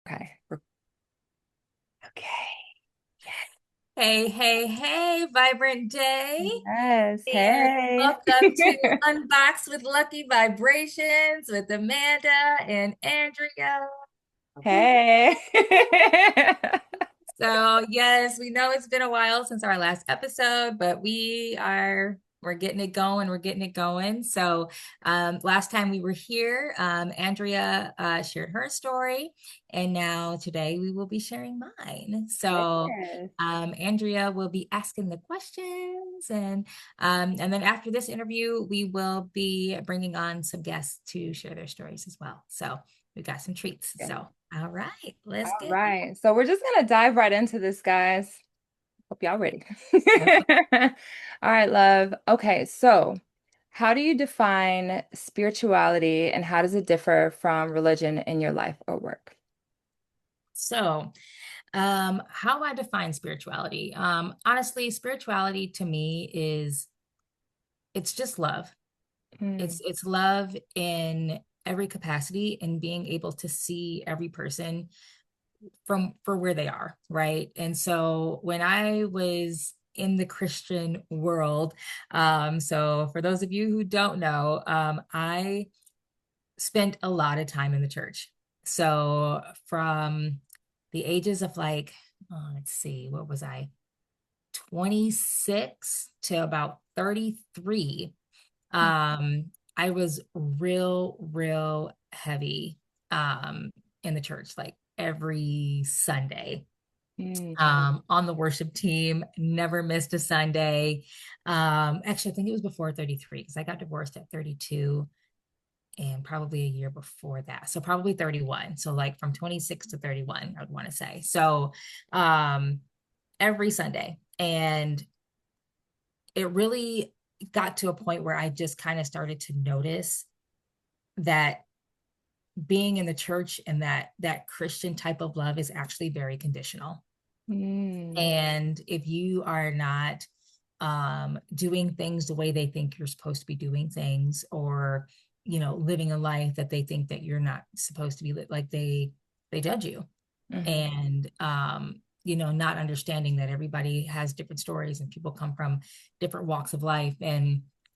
Okay. Okay. Hey, hey, hey, vibrant day. Yes. And Hey. welcome to Unbox with Lucky Vibrations with Amanda and Andrea. Hey. So, yes, we know it's been a while since our last episode, but we're getting it going. We're getting it going. So, last time we were here, Andrea shared her story, and now today we will be sharing mine. So, Yes. Andrea will be asking the questions, and then after this interview, we will be bringing on some guests to share their stories as well. So, we got some treats. Yes. So, all right, let's All get right. So we're just gonna dive right into this, guys. Hope y'all ready. it. All right, love. Okay, so how do you define spirituality and how does it differ from religion in your life or work? So, how I define spirituality. Honestly, spirituality to me is it's just love. Mm, It's love in every capacity and being able to see every person from for where they are, right? And so when I was in the Christian world, so for those of you who don't know, I spent a lot of time in the church. So from the ages of like, oh, let's see, what was I? 26 to about 33. I was real heavy in the church, like every Sunday. mm, On the worship team, never missed a Sunday. Actually, I think it was before 33 because I got divorced at 32 and probably a year before that. So probably 31. So like from 26 to 31, I would want to say. So um every Sunday. And it really got to a point where I just kind of started to notice that being in the church and that Christian type of love is actually very conditional. mm, And if you are not doing things the way they think you're supposed to be doing things, or living a life that they think that you're not supposed to be like they judge you, mhm, and not understanding that everybody has different stories and people come from different walks of life,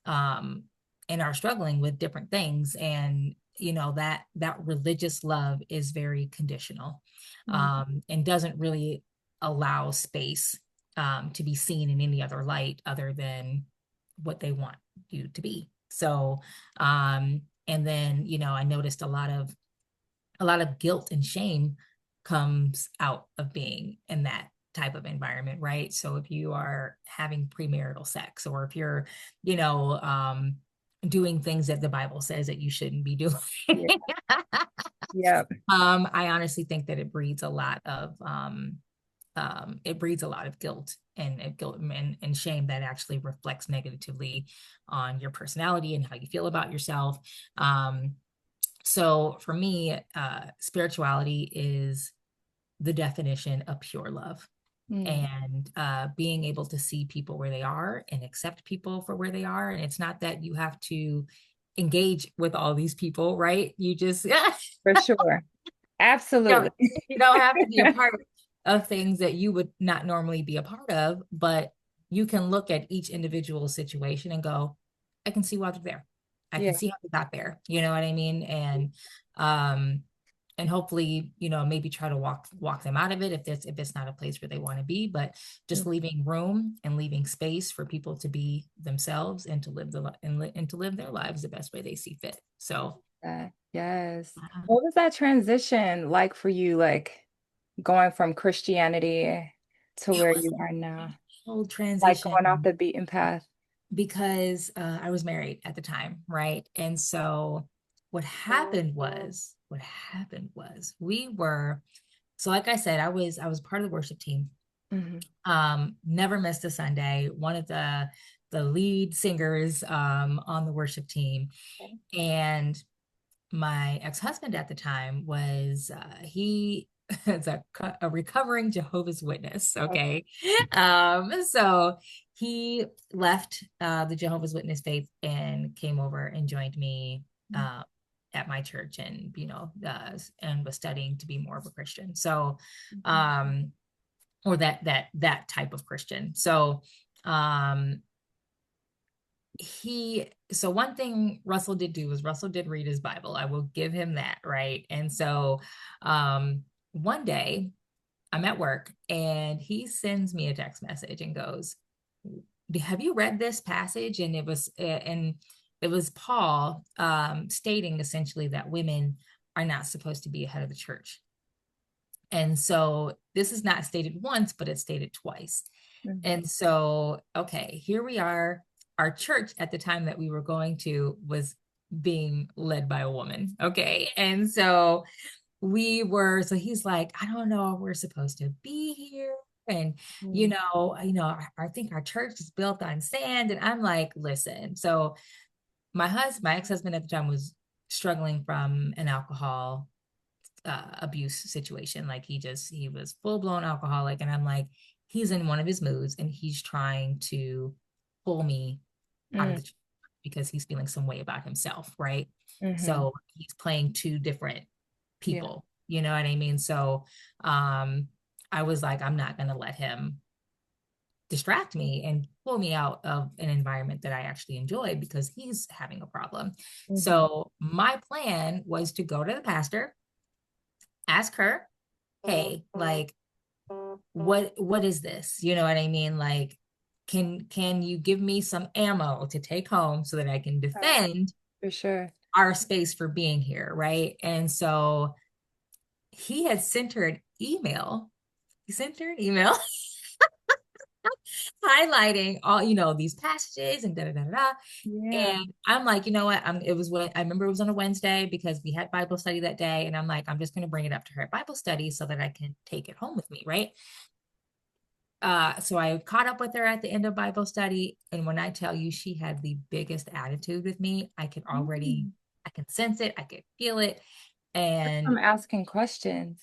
um and are struggling with different things, and that religious love is very conditional, mm, and doesn't really allow space to be seen in any other light other than what they want you to be. So and then I noticed a lot of guilt and shame comes out of being in that type of environment, right? So if you are having premarital sex, or if you're, you know, um, doing things that the Bible says that you shouldn't be doing, yeah, yep. I honestly think that it breeds a lot of guilt and shame that actually reflects negatively on your personality and how you feel about yourself. So for me, spirituality is the definition of pure love, Mm, and being able to see people where they are and accept people for where they are. And it's not that you have to engage with all these people, right? You just for sure. don't, Absolutely. you don't have to be a part of things that you would not normally be a part of, but you can look at each individual situation and go, I can see why they're there. I Yeah. can see how they got there. You know what I mean? Um and hopefully, maybe try to walk them out of it if it's not a place where they want to be, but just leaving room and leaving space for people to be themselves and to live and to live their lives the best way they see fit. So Yes. uh, What was that transition like for you, like going from Christianity to it where was you are now? a whole Like going off transition the beaten path. because I was married at the time, right? And so what happened was we were, so like I said, I was part of the worship team. Hmm. Never missed a Sunday, one of the lead singers on the worship team. And my ex-husband at the time was he is a recovering Jehovah's Witness. Okay. Okay. So he left the Jehovah's Witness faith and came over and joined me at my church, and and was studying to be more of a Christian. So Mhm. um or that type of Christian. So um so one thing Russell did do was Russell did read his Bible. I will give him that, right? And so one day I'm at work and he sends me a text message and goes, "Have you read this passage?" And it was Paul stating essentially that women are not supposed to be ahead of the church. And so this is not stated once, but it's stated twice. Mhm. And so, okay, here we are. Our church at the time that we were going to was being led by a woman. Okay. And so so he's like, "I don't know if we're supposed to be here. And, Mhm. I think our church is built on sand." And I'm like, listen. So my ex-husband at the time was struggling from an alcohol abuse situation. Like he was full blown alcoholic. And I'm like, he's in one of his moods and he's trying to pull me out of Mm. the church because he's feeling some way about himself. Right. Mhm. So he's playing two different Yeah. people. You know what I mean? So um, I was like, I'm not going to let him distract me and pull me out of an environment that I actually enjoy because he's having a problem. Mhm. So my plan was to go to the pastor, ask her, "Hey, like, what is this?" You know what I mean? Like, can you give me some ammo to take home so that I can Right. defend For sure. our space for being here, right? And so he had sent her an email. He sent her an email highlighting all, these passages and da da da da. Yeah. And I'm like, you know what? It was what I remember it was on a Wednesday because we had Bible study that day. And I'm like, I'm just going to bring it up to her at Bible study so that I can take it home with me. Right. So I caught up with her at the end of Bible study. And when I tell you she had the biggest attitude with me, Mm. I can sense it. I could feel it. I'm And, asking questions.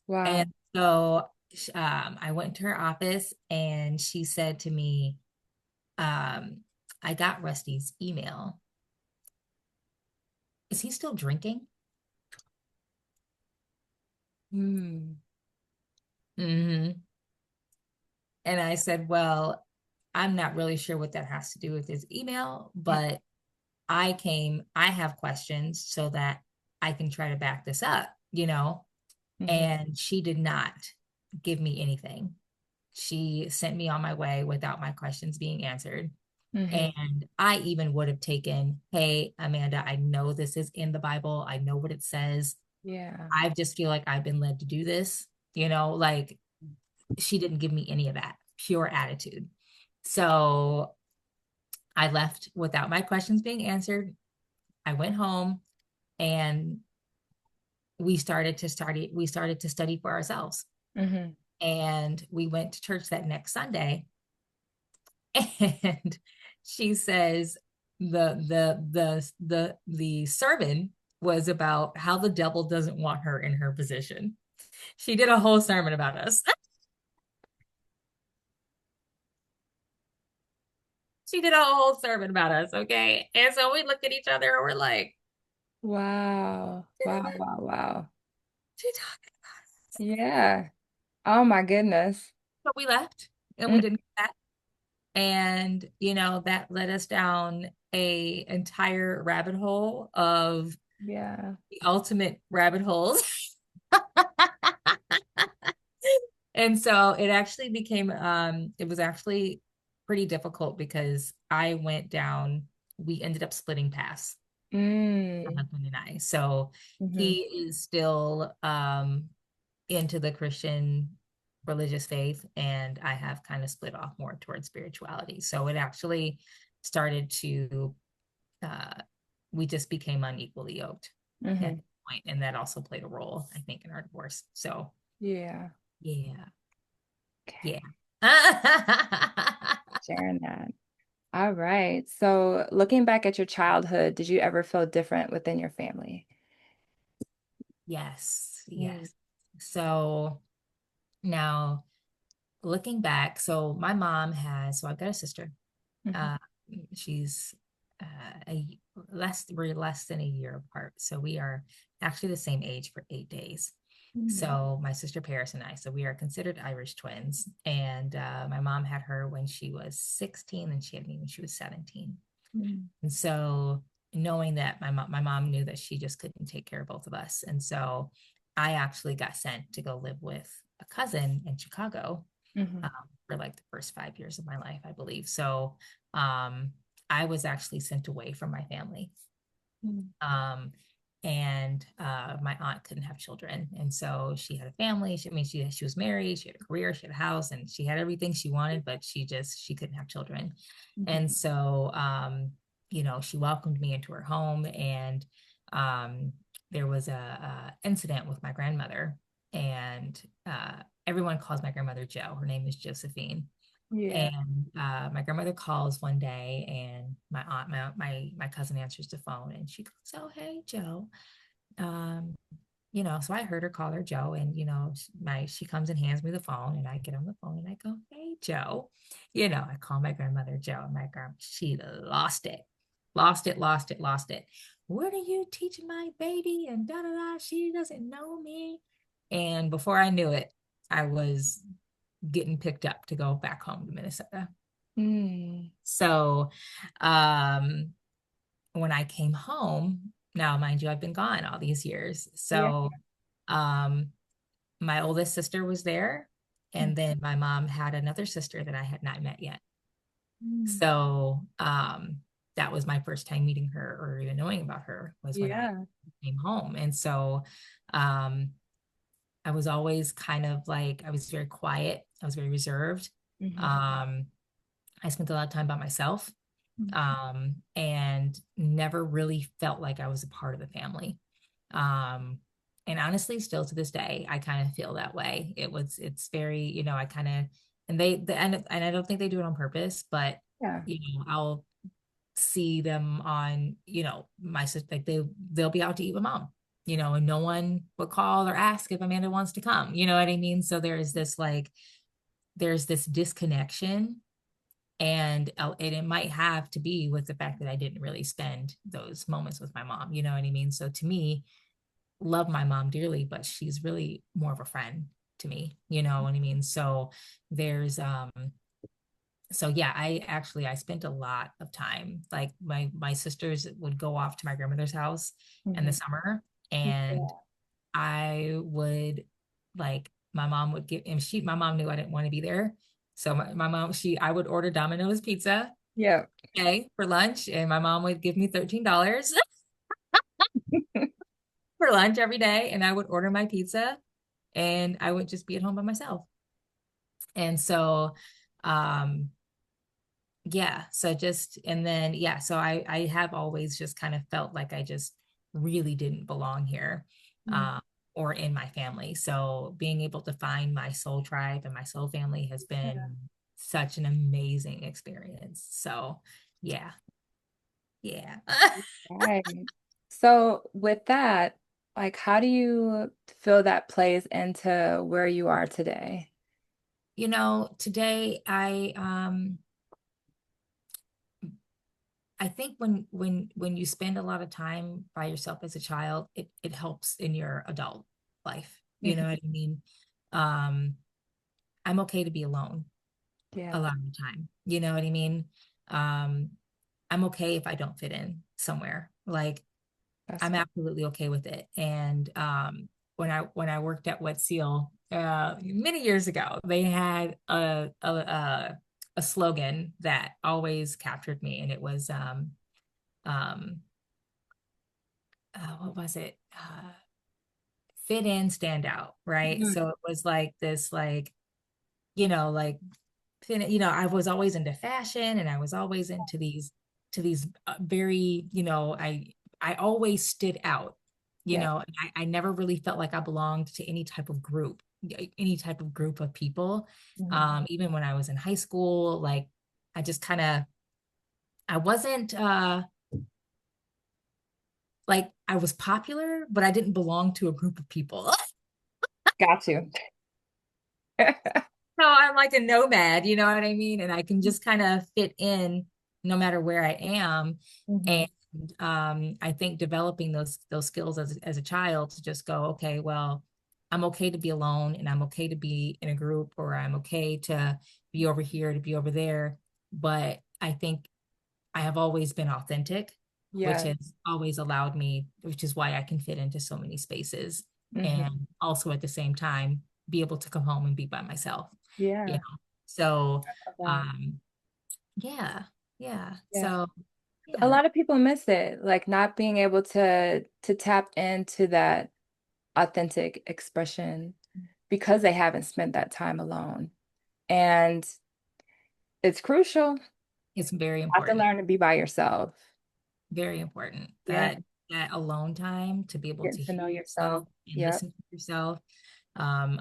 and Wow. so I went to her office and she said to me, um, "I got Rusty's email. Is he still drinking?" Mm. Hmm. And I said, "Well, I'm not really sure what that has to do with his email, but I have questions so that I can try to back this up." Mhm. And she did not give me anything. She sent me on my way without my questions being answered. Mhm. And I even would have taken, "Hey, Amanda, I know this is in the Bible. I know what it says. Yeah. I just feel like I've been led to do this." Like she didn't give me any of that, pure attitude. So I left without my questions being answered. I went home and we started to study for ourselves. Mhm. And we went to church that next Sunday. And she says the sermon was about how the devil doesn't want her in her position. She did a whole sermon about us. She did a whole sermon about us, okay? And so we look at each other and we're like, Wow. Wow. Wow. Wow. she talking about us. Yeah. Oh my goodness. But we left and we Mm. didn't get that. And that led us down a entire rabbit hole of Yeah. the ultimate rabbit holes. And so it was actually pretty difficult because we ended up splitting paths, my Mm. husband and I. So Mhm. he is still into the Christian religious faith, and I have kind of split off more towards spirituality. So it actually started to uh we just became unequally yoked at Mhm. that point, and that also played a role, I think, in our divorce. So Yeah. yeah, yeah. Okay. Sharing that. All right. So, looking back at your childhood, did you ever feel different within your family? Yes, Mm. yes. So now looking back, so my mom has, so I've got a sister. Mhm. Uh, she's a we're less than a year apart. So we are actually the same age for 8 days. Mm, So my sister Paris and I, so we are considered Irish twins. And my mom had her when she was 16 and she had me when she was 17. mm, And so knowing that my mom knew that she just couldn't take care of both of us. And so I actually got sent to go live with a cousin in Chicago mhm, um, for like the first 5 years of my life, I believe. So um, I was actually sent away from my family. mm, Um, and my aunt couldn't have children, and so she had a family. I mean, she was married, she had a career, she had a house, and she had everything she wanted, but she couldn't have children. mhm. And so, she welcomed me into her home, and um, there was a incident with my grandmother, and everyone calls my grandmother Jo. Her name is Josephine. Yeah. And my grandmother calls one day, and my cousin answers the phone, and she goes, "Oh, hey, Joe." Um, so I heard her call her Joe, and she comes and hands me the phone, and I get on the phone and I go, "Hey, Joe." I call my grandmother Joe, and my grandma, she lost it, lost it, lost it, lost it. What are you teaching my baby? And da da da. She doesn't know me. And before I knew it, I was getting picked up to go back home to Minnesota. Mm, So um, when I came home, now mind you, I've been gone all these years. yeah. So um, my oldest sister was there. Mm, And then my mom had another sister that I had not met yet. mm, So that was my first time meeting her or even knowing about her was when I yeah. came home. And so um, I was always kind of like, I was very quiet. I was very reserved. Mhm, Um, I spent a lot of time by myself mm, and never really felt like I was a part of the family. Um, and honestly, still to this day, I kind of feel that way. It's very, I kind of, and I don't think they do it on purpose, but, yeah. I'll see them on, my sister, like they'll be out to eat with mom, and no one would call or ask if Amanda wants to come. You know what I mean? So there's this disconnection and it might have to be with the fact that I didn't really spend those moments with my mom. You know what I mean? So to me, love my mom dearly, but she's really more of a friend to me. You know what I mean? So there's so yeah, I spent a lot of time. Like my sisters would go off to my grandmother's house in the Mhm. summer, and Yeah. I would like my mom would give and my mom knew I didn't want to be there. So my mom, I would order Domino's pizza, Yeah. okay, for lunch, and my mom would give me $13 for lunch every day, and I would order my pizza, and I would just be at home by myself. And so, um, yeah, so just and then yeah, so I have always just kind of felt like I just really didn't belong here, Mm, uh, or in my family. So being able to find my soul tribe and my soul family has yeah. been such an amazing experience. So yeah, yeah. Right. So with that, like, how do you feel that plays into where you are today? Today I think when you spend a lot of time by yourself as a child, it helps in your adult life. You know Mhm. what I mean? Um, I'm okay to be alone a Yeah, lot of the time. You know what I mean? Um, I'm okay if I don't fit in somewhere. Like that's I'm good. absolutely okay with it. And when I worked at Wet Seal many years ago, they had a slogan that always captured me, and it was um, what was it? Fit in, stand out, right? Mhm, So it was like this, like I was always into fashion, and I was always into these very, I always stood out, yeah. and I never really felt like I belonged to any type of group of people. Mhm. Even when I was in high school, like I just kind of I wasn't like I was popular, but I didn't belong to a group of people. Got you. No, I'm like a nomad, you know what I mean? And I can just kind of fit in no matter where I am. Hmm. And I think developing those skills as a child to just go, okay, well, I'm okay to be alone and I'm okay to be in a group, or I'm okay to be over here, to be over there. But I think I have always been authentic, which Yeah. has always allowed me, which is why I can fit into so many spaces, Hmm. and also at the same time be able to come home and be by myself, you Yeah. know. So, Love that. um, yeah, yeah. Yeah. So, A yeah, lot of people miss it, like not being able to tap into that authentic expression because they haven't spent that time alone. And it's crucial. You it's very have to important. learn to be by yourself. Very important Yeah. that alone time to be able Getting to to know hear yourself. yourself and Yep. listen to yourself,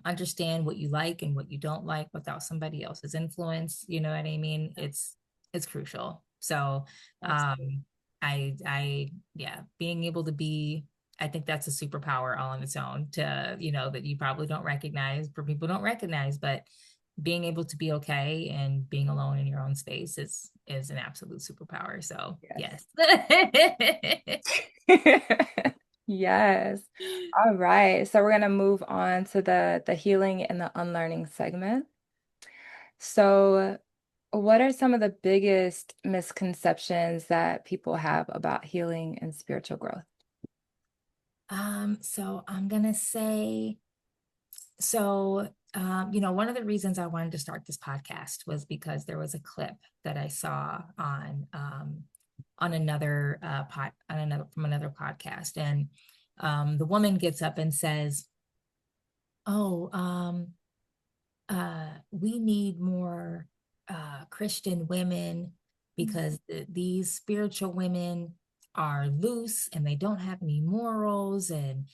understand what you like and what you don't like without somebody else's influence. You know what I mean? It's crucial. So, Absolutely. yeah, being able to be, I think that's a superpower all on its own, to, that you probably don't recognize, for people don't recognize, but being able to be okay and being alone in your own space is an absolute superpower. So Yes. yes. Yes. All right. So we're gonna move on to the healing and the unlearning segment. So what are some of the biggest misconceptions that people have about healing and spiritual growth? So I'm gonna say, one of the reasons I wanted to start this podcast was because there was a clip that I saw on another on another from another podcast, and the woman gets up and says, "Oh, we need more Christian women because these spiritual women are loose and they don't have any morals, and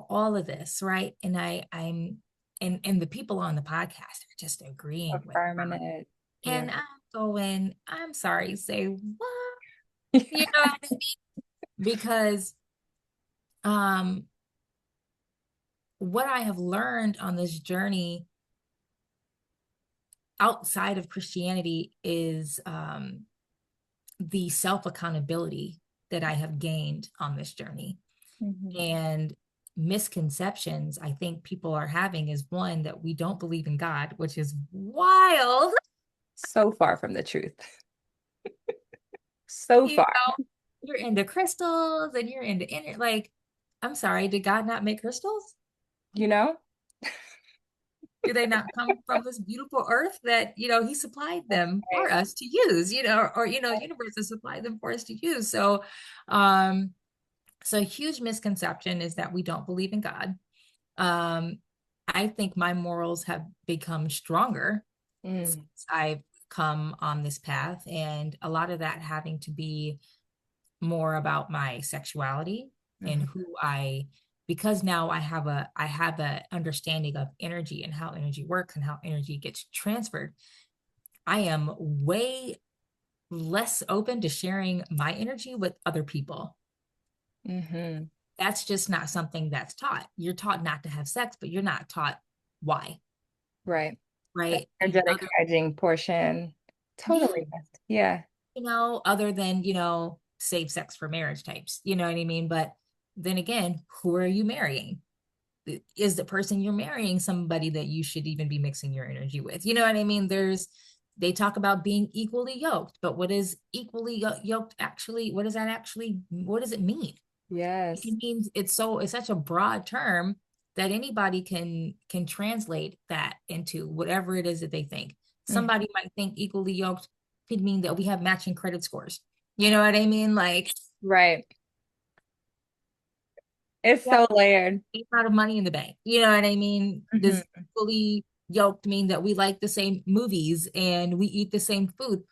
all of this, right?" And and the people on the podcast are just agreeing with Affirming her, it. Yeah. and I'm going, I'm sorry, say what? You know Yeah. what I mean? Because um, what I have learned on this journey outside of Christianity is the self accountability that I have gained on this journey. Mhm. And misconceptions I think people are having is, one, that we don't believe in God, which is wild. So far from the truth. So You far, know, you're into crystals and you're into like, I'm sorry, did God not make crystals? you know? Do they not come from this beautiful earth that, he supplied them Right. for us to use, or, universe has supplied them for us to use. Um, so a huge misconception is that we don't believe in God. Um, I think my morals have become stronger Mm, since I've come on this path, and a lot of that having to be more about my sexuality and mhm, because now I have a understanding of energy and how energy works and how energy gets transferred. I am way less open to sharing my energy with other people. mhm. That's just not something that's taught. You're taught not to have sex, but you're not taught why, Right. The right? And energetic hygiene portion. yeah, Totally missed. Yeah. other than, save sex for marriage types, you know what I mean? But then again, who are you marrying? Is the person you're marrying somebody that you should even be mixing your energy with? You know what I mean? They talk about being equally yoked, but what is equally yoked actually? What does it mean? Yes. It means it's such a broad term that anybody can translate that into whatever it is that they think. Mm, Somebody might think equally yoked could mean that we have matching credit scores. You know what I mean? Like, right. It's yeah, so layered. same amount of money in the bank. You know what I mean? Does Mhm. equally yoked mean that we like the same movies and we eat the same food?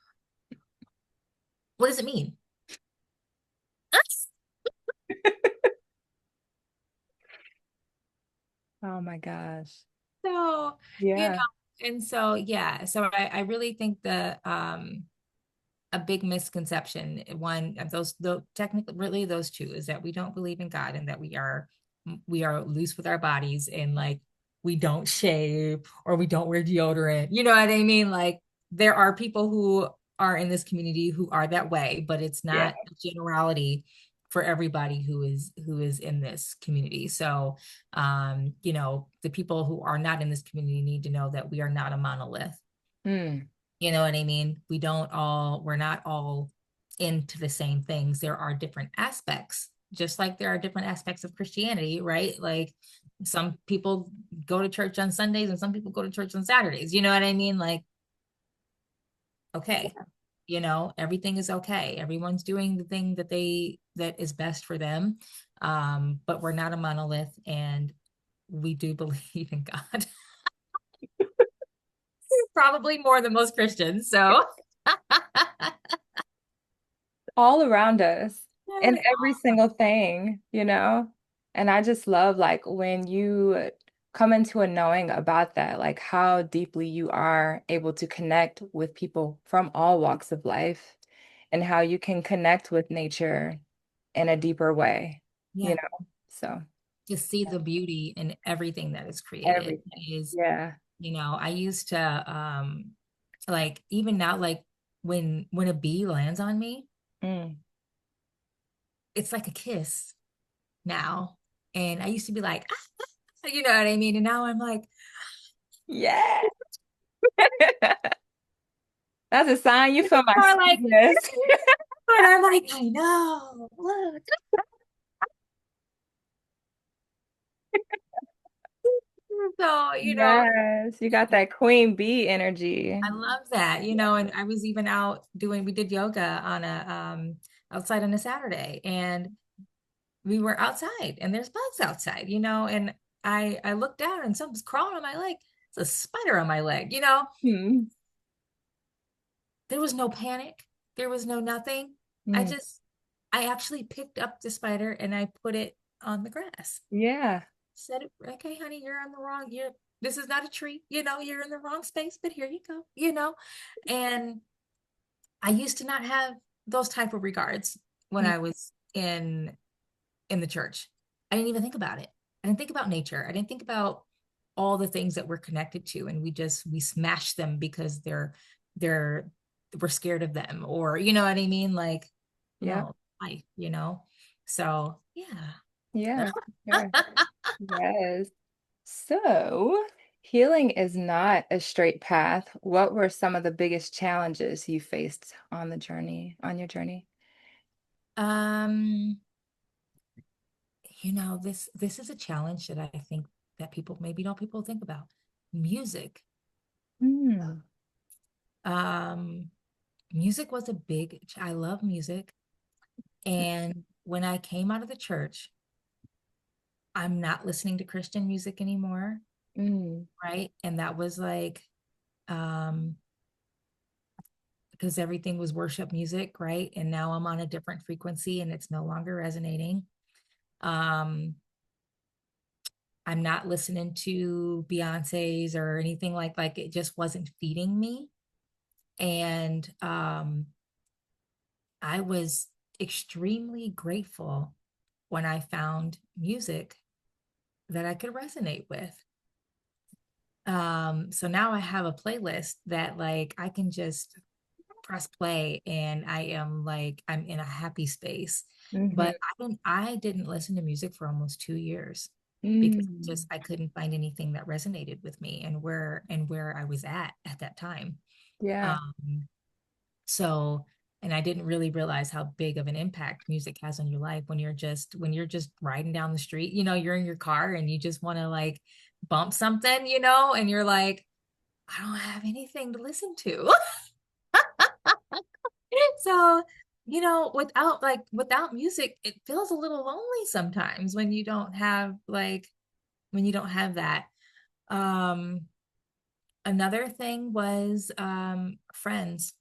What does it mean? Oh my gosh. So, you know, Yeah. and so yeah, so I really think the a big misconception, one of those, though technically really those two, is that we don't believe in God and that we are loose with our bodies, and like we don't shave or we don't wear deodorant. You know what I mean? Like there are people who are in this community who are that way, but it's Yeah. not a generality for everybody who is in this community. So, the people who are not in this community need to know that we are not a monolith. Mm. You know what I mean? We're not all into the same things. There are different aspects, just like there are different aspects of Christianity, right? Like some people go to church on Sundays and some people go to church on Saturdays. You know what I mean? Like, okay, everything is okay. Everyone's doing the thing that is best for them. But we're not a monolith, and we do believe in God, probably more than most Christians. So All around us in yes, every single thing, you know? And I just love like when you come into a knowing about that, like how deeply you are able to connect with people from all walks of life and how you can connect with nature in a deeper way, you yeah. know? So To see the beauty in everything that is created everything. is, Yeah. I used to like even now, like when a bee lands on me, Mm. it's like a kiss now. And I used to be like, you know what I mean? And now I'm like, Yeah. That's a sign you feel my more like, sweetness. and I'm like, I know, look. So, Yes, you got that queen bee energy. I love that, and I was even out we did yoga on outside on a Saturday, and we were outside and there's bugs outside, and I looked down and something's crawling on my leg. It's a spider on my leg. Hmm. There was no panic. There was no nothing. I Mm. just I actually picked up the spider and I put it on the grass. Yeah. Said, okay, honey, you're on the wrong, this is not a tree, you're in the wrong space, but here you go, and I used to not have those type of regards when Mm. I was in the church. I didn't even think about it. I didn't think about nature. I didn't think about all the things that we're connected to, and we smash them because they're we're scared of them, or you know what I mean? Like, Yep. no, life. So yeah. Yeah. Sure. Yes. So, healing is not a straight path. What were some of the biggest challenges you faced on the journey, on your journey? um this is a challenge that I think that people think about. Music. Mm. um Music was a I love music. And when I came out of the church, I'm not listening to Christian music anymore, Mm. right? And that was like, um, because everything was worship music, right? And now I'm on a different frequency and it's no longer resonating. Um, I'm not listening to Beyonce's or anything like it just wasn't feeding me. And I was extremely grateful when I found music that I could resonate with. So now I have a playlist that like I can just press play and I'm in a happy space. Hmm. But I didn't listen to music for almost 2 years because Mm. I couldn't find anything that resonated with me and where I was at that time. Yeah. Um, so and I didn't really realize how big of an impact music has on your life when you're just riding down the street, you're in your car and you just want to like bump something, and you're like, I don't have anything to listen to. So, without music, it feels a little lonely sometimes when you don't have that. Um, Another thing was friends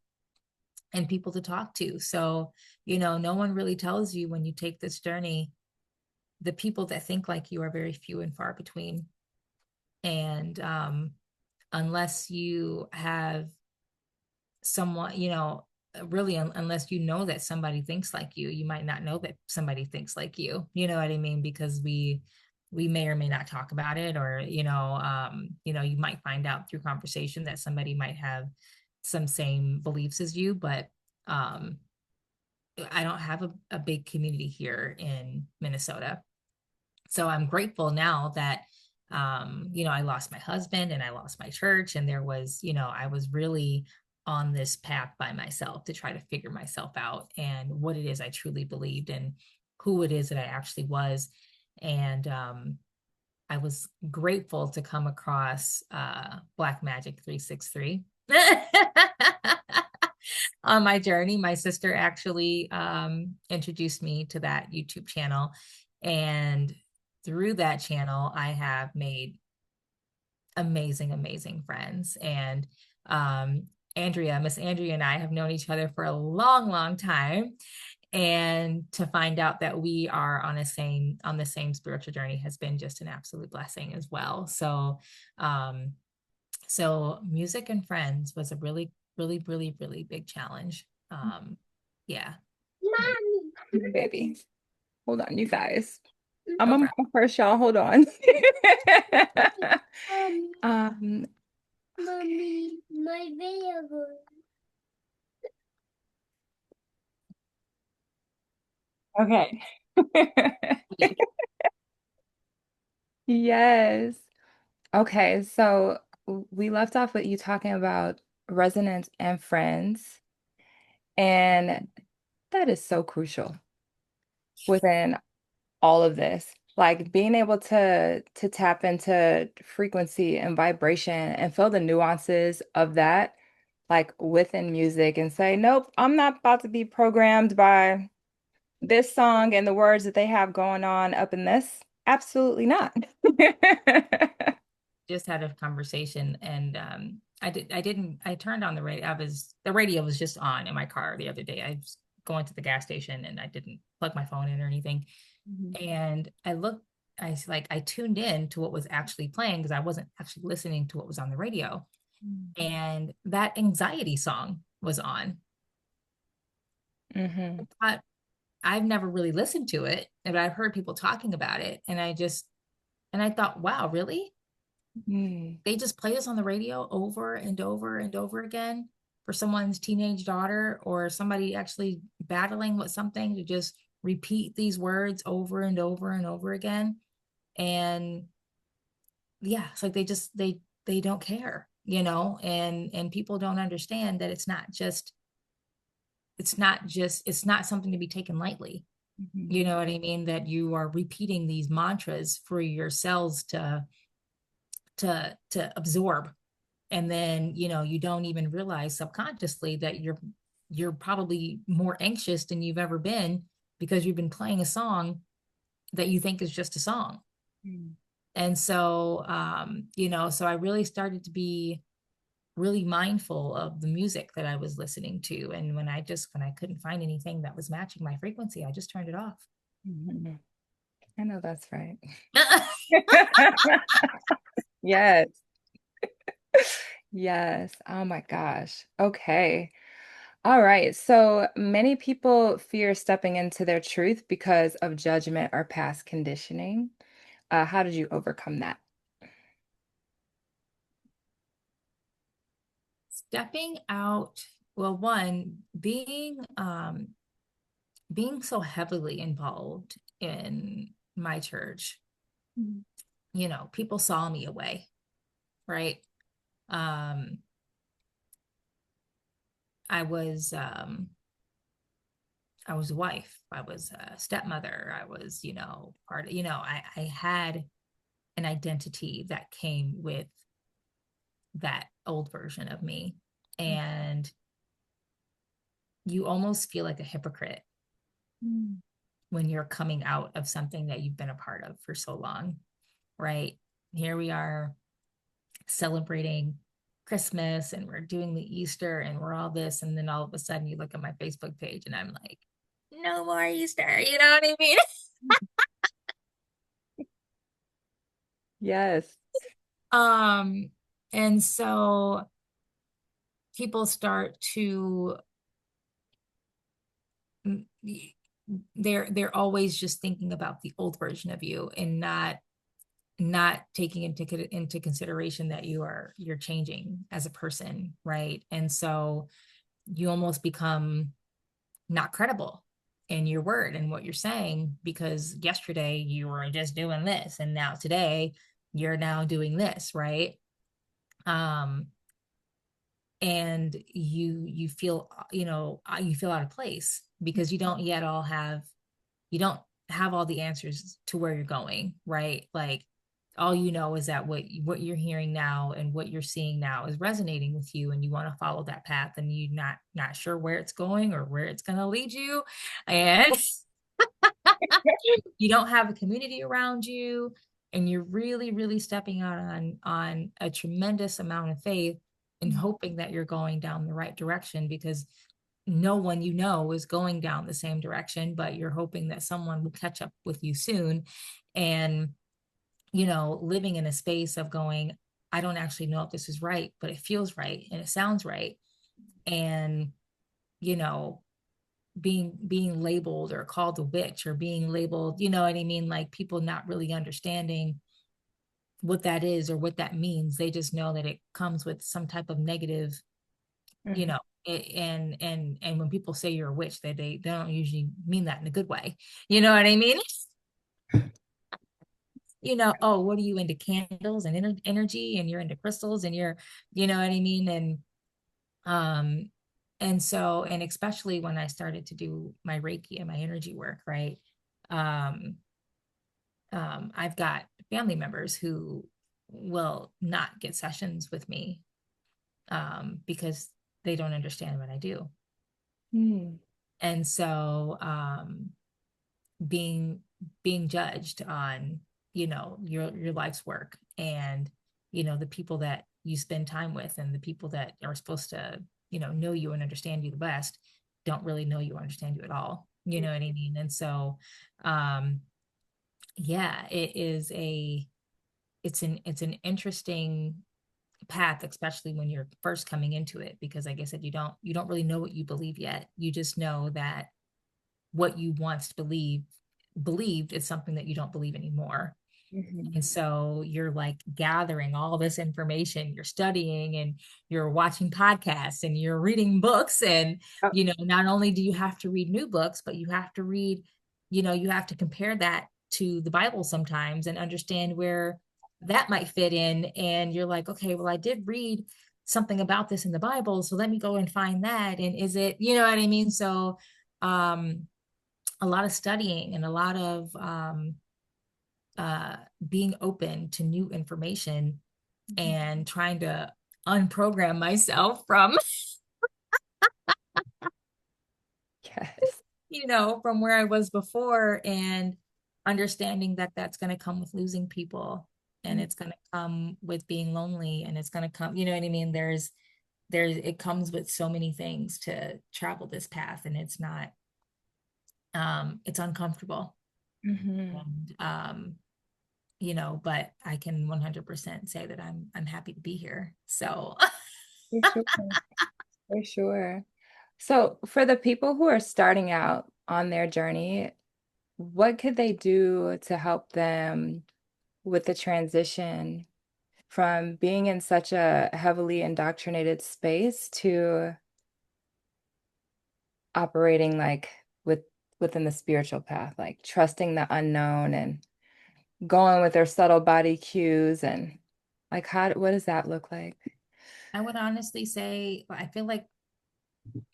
and people to talk to. So, no one really tells you when you take this journey, the people that think like you are very few and far between. And unless you have someone, really, unless you know that somebody thinks like you might not know that somebody thinks like you know what I mean? Because we may or may not talk about it, or you might find out through conversation that somebody might have some same beliefs as you, but um, I don't have a big community here in Minnesota. So I'm grateful now that I lost my husband and I lost my church, and there was, I was really on this path by myself to try to figure myself out and what it is I truly believed and who it is that I actually was. And I was grateful to come across Black Magic 363 on my journey. My sister actually introduced me to that YouTube channel. And through that channel, I have made amazing, amazing friends. And Miss Andrea and I have known each other for a long, long time. And to find out that we are on the same spiritual journey has been just an absolute blessing as well. Um, so music and friends was a really, really, really, really big challenge. Yeah. Mommy. Baby. Hold on, you guys. I'm No a problem. mom first, y'all. Hold on. Um, Mommy, my video. okay. Yes. Okay, so we left off with you talking about resonance and friends, and that is so crucial within all of this. Like being able to tap into frequency and vibration and feel the nuances of that, like within music, and say, nope, I'm not about to be programmed by this song and the words that they have going on up in this. Absolutely not. Just had a conversation and I turned on the radio. The radio was just on in my car the other day. I was going to the gas station and I didn't plug my phone in or anything. Mhm. And I tuned in to what was actually playing because I wasn't actually listening to what was on the radio. And that anxiety song was on. Mhm. But I've never really listened to it, but I've heard people talking about it. And I thought, wow, really? Mm. They just play this on the radio over and over and over again for someone's teenage daughter or somebody actually battling with something to just repeat these words over and over and over again. And yeah, it's like they don't care, and people don't understand that it's not something to be taken lightly. Mhm. You know what I mean? That you are repeating these mantras for your cells to absorb, and then you don't even realize subconsciously that you're probably more anxious than you've ever been because you've been playing a song that you think is just a song. Mm. And so so I really started to be really mindful of the music that I was listening to, and when I couldn't find anything that was matching my frequency, I just turned it off. Mhm. I know that's right. Yes. Yes. Oh my gosh. Okay. All right. So many people fear stepping into their truth because of judgment or past conditioning. How did you overcome that? Stepping out, well, one, being so heavily involved in my church, Mhm. people saw me away, right? Um, I was I was a wife, I was a stepmother, I was, I had an identity that came with that old version of me. And you almost feel like a hypocrite Mhm. when you're coming out of something that you've been a part of for so long, right? Here we are celebrating Christmas and we're doing the Easter and we're all this. And then all of a sudden you look at my Facebook page and I'm like, no more Easter. You know what I mean? Yes. um, and so people start to they're always just thinking about the old version of you and not not taking into consideration that you're changing as a person, right? And so you almost become not credible in your word and what you're saying, because yesterday you were just doing this and now today you're now doing this, right? um and you feel, you feel out of place because you don't have all the answers to where you're going, right? Like, all you know is that what you're hearing now and what you're seeing now is resonating with you, and you want to follow that path, and you're not sure where it's going or where it's going to lead you, and you don't have a community around you, and you're really really stepping out on a tremendous amount of faith and hoping that you're going down the right direction, because no one you know is going down the same direction, but you're hoping that someone will catch up with you soon. And, living in a space of going, I don't actually know if this is right, but it feels right and it sounds right. And, you know, being labeled or called a witch, or being labeled, you know what I mean? Like, people not really understanding what that is or what that means. They just know that it comes with some type of negative, you Mhm. know and when people say you're a witch, they don't usually mean that in a good way, you know what I mean? Oh, what are you into, candles and energy, and you're into crystals, and you're, you know what I mean? Um and especially when I started to do my Reiki and my energy work, right? um I've got family members who will not get sessions with me, because they don't understand what I do. Mm. And so, being being judged on, your life's work, and the people that you spend time with, and the people that are supposed to, know you and understand you the best, don't really know you or understand you at all, you know what I mean? And so, um yeah, it's an interesting path, especially when you're first coming into it, because like I said, you don't really know what you believe yet. You just know that what you once believed is something that you don't believe anymore. Mhm. And so you're like gathering all this information, you're studying, and you're watching podcasts, and you're reading books. And, Oh, not only do you have to read new books, but you have to read, you have to compare that to the Bible sometimes and understand where that might fit in. And you're like, okay, well, I did read something about this in the Bible, so let me go and find that. And is it, you know what I mean? So, um, a lot of studying and a lot of, uh, being open to new information, mhm. and trying to unprogram myself from, Yes. from where I was before, and understanding that that's going to come with losing people, and it's going to come with being lonely, and it's going to come, you know what I mean? It comes with so many things to travel this path, and it's uncomfortable. Mhm. And, but I can 100% say that I'm happy to be here. So, For sure. For sure. So, for the people who are starting out on their journey, what could they do to help them with the transition from being in such a heavily indoctrinated space to operating like within the spiritual path, like trusting the unknown and going with their subtle body cues and like what does that look like? I would honestly say, I feel like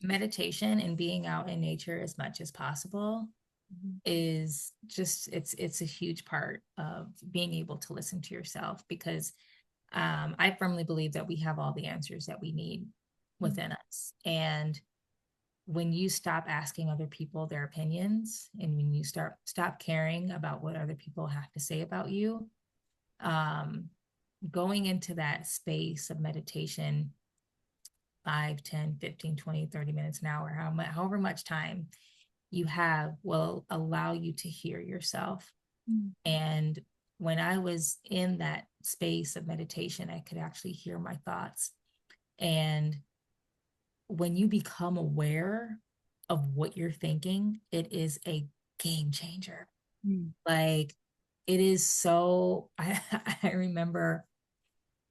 meditation and being out in nature as much as possible Mhm. is just, it's a huge part of being able to listen to yourself, because, I firmly believe that we have all the answers that we need within us. And when you stop asking other people their opinions, and when you stop caring about what other people have to say about you, um, going into that space of meditation, 5, 10, 15, 20, 30 minutes, an hour, however much time you have, will allow you to hear yourself. Mhm. And when I was in that space of meditation, I could actually hear my thoughts. And when you become aware of what you're thinking, it is a game changer. Mhm. Like, it is so I remember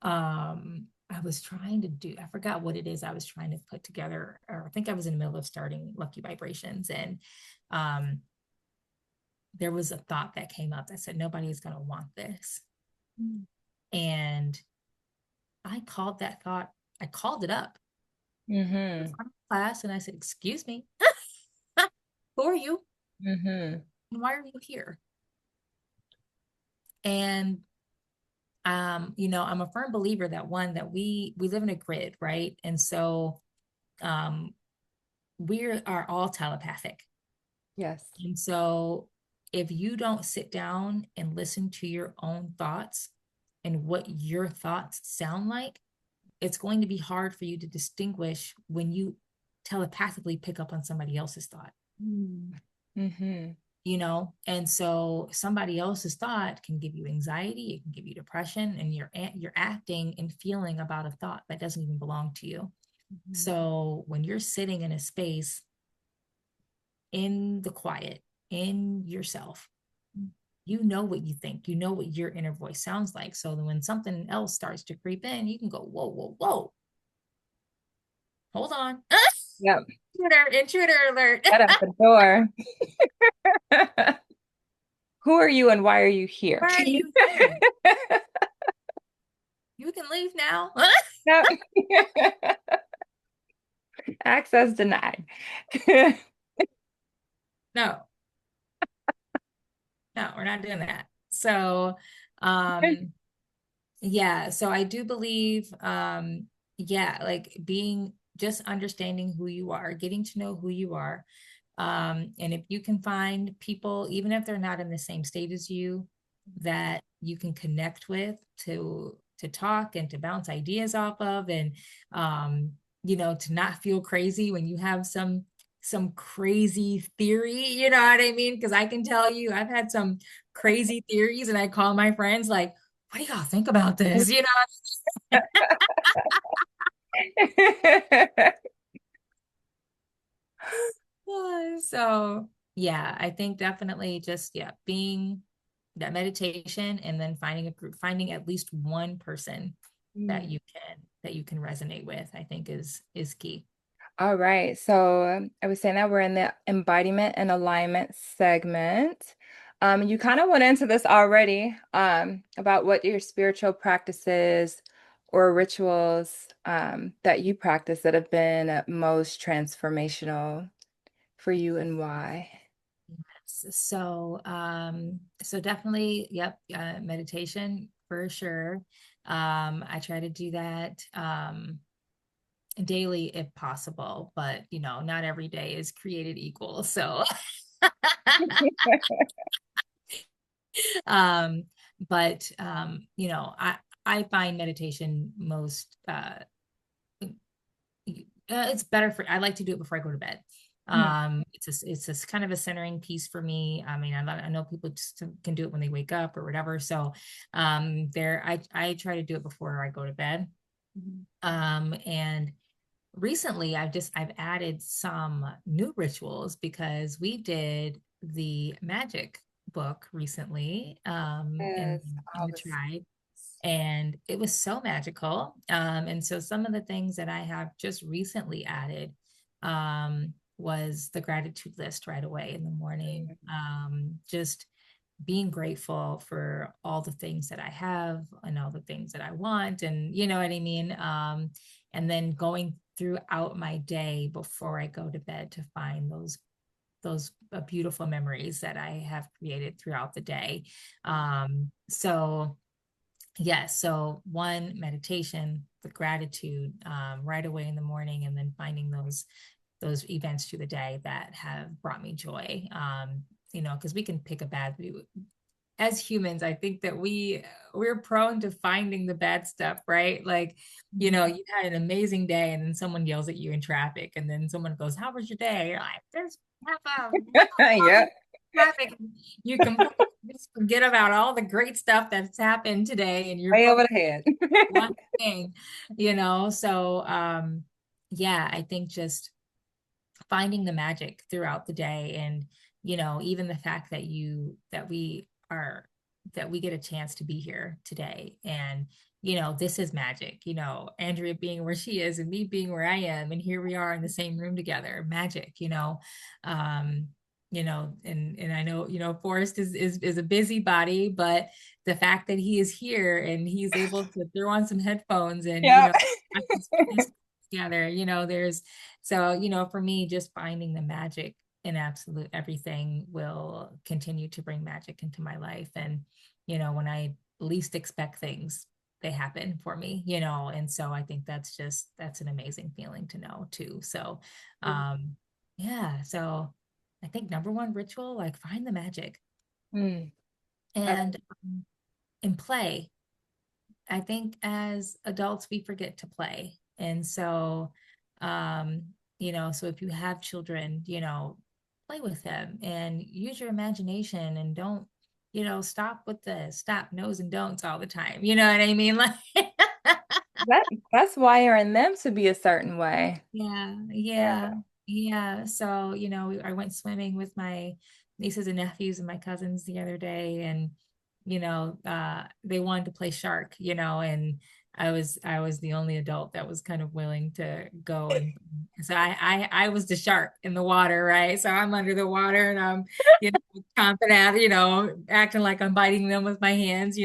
I was trying to do, I forgot what it is I was trying to put together, or I think I was in the middle of starting Lucky Vibrations. And um, there was a thought that came up that said, nobody is going to want this. And I called that thought, I called it up in Mm-hmm. front of class and I said, excuse me, who are you? Mm-hmm. And why are you here? And I'm a firm believer that one, that we live in a grid, right? And so um we are all telepathic. Yes. And so if you don't sit down and listen to your own thoughts and what your thoughts sound like, it's going to be hard for you to distinguish when you telepathically pick up on somebody else's thought, Mm-hmm. and so somebody else's thought can give you anxiety, it can give you depression, and you're acting and feeling about a thought that doesn't even belong to you. So when you're sitting in a space in the quiet, in yourself, you know what you think, you know what your inner voice sounds like. So then when something else starts to creep in, you can go, whoa, whoa, whoa, hold on. Yep. Intruder alert. Get out the door. Who are you and why are you here? Why are you here? You can leave now. Yep. Access denied. No, no, we're not doing that. So, um, yeah, so I do believe, yeah, like being just understanding who you are, getting to know who you are. And if you can find people, even if they're not in the same state as you, that you can connect with to talk and to bounce ideas off of, and to not feel crazy when you have some crazy theory, you know what I mean? Because I can tell you, I've had some crazy theories, and I call my friends like, what do y'all think about this? So yeah, I think definitely just, yeah, being that meditation, and then finding a group, finding at least one person Mm. that you can resonate with, I think is key. All right. So I was saying that we're in the embodiment and alignment segment. You kind of went into this already, about what your spiritual practices or rituals, that you practice that have been most transformational for you and why. So definitely, yep, meditation for sure. I try to do that daily if possible, but not every day is created equal. So um, but I find meditation most it's better for, I like to do it before I go to bed. Mm, It's a kind of a centering piece for me. I mean, I know people just can do it when they wake up or whatever. So there I try to do it before I go to bed. mhm. And recently I've added some new rituals because we did the magic book recently, Yes, in all the this. tribe, and it was so magical. And so some of the things that I have just recently added was the gratitude list right away in the morning. Just being grateful for all the things that I have and all the things that I want, and you know what I mean. And then going throughout my day before I go to bed to find those beautiful memories that I have created throughout the day. So yes, so one, meditation, the gratitude, right away in the morning, and then finding those events through the day that have brought me joy. Because we can pick a bad, as humans, I think that we're prone to finding the bad stuff, right? Like, Mhm. you had an amazing day, and then someone yells at you in traffic, and then someone goes, "How was your day?" You're like, "There's half a Yeah, traffic." You completely just forget about all the great stuff that's happened today, and you're way over focused the head. on one thing. So yeah, I think just finding the magic throughout the day, and even the fact that we are that we get a chance to be here today. And, you know, this is magic, you know, Andrea being where she is and me being where I am. And here we are in the same room together, magic, um, and I know, Forrest is a busybody, but the fact that he is here and he's able to throw on some headphones and, Yep. watch this together, so, for me, just finding the magic in absolute everything will continue to bring magic into my life. And, when I least expect things, they happen for me, and so I think that's an amazing feeling to know too. So, yeah, so I think number one ritual, like find the magic Mm. Uh, and and play. I think as adults, we forget to play. And so, um, so if you have children, play with them and use your imagination and don't, stop with the stop, knows, and don'ts all the time. You know what I mean? Like, that's wiring them to be a certain way. yeah, Yeah. yeah, yeah. So, I went swimming with my nieces and nephews and my cousins the other day, and they wanted to play shark, and I was the only adult that was kind of willing to go, and so I was the shark in the water, right? So I'm under the water and I'm, chomping at, acting like I'm biting them with my hands,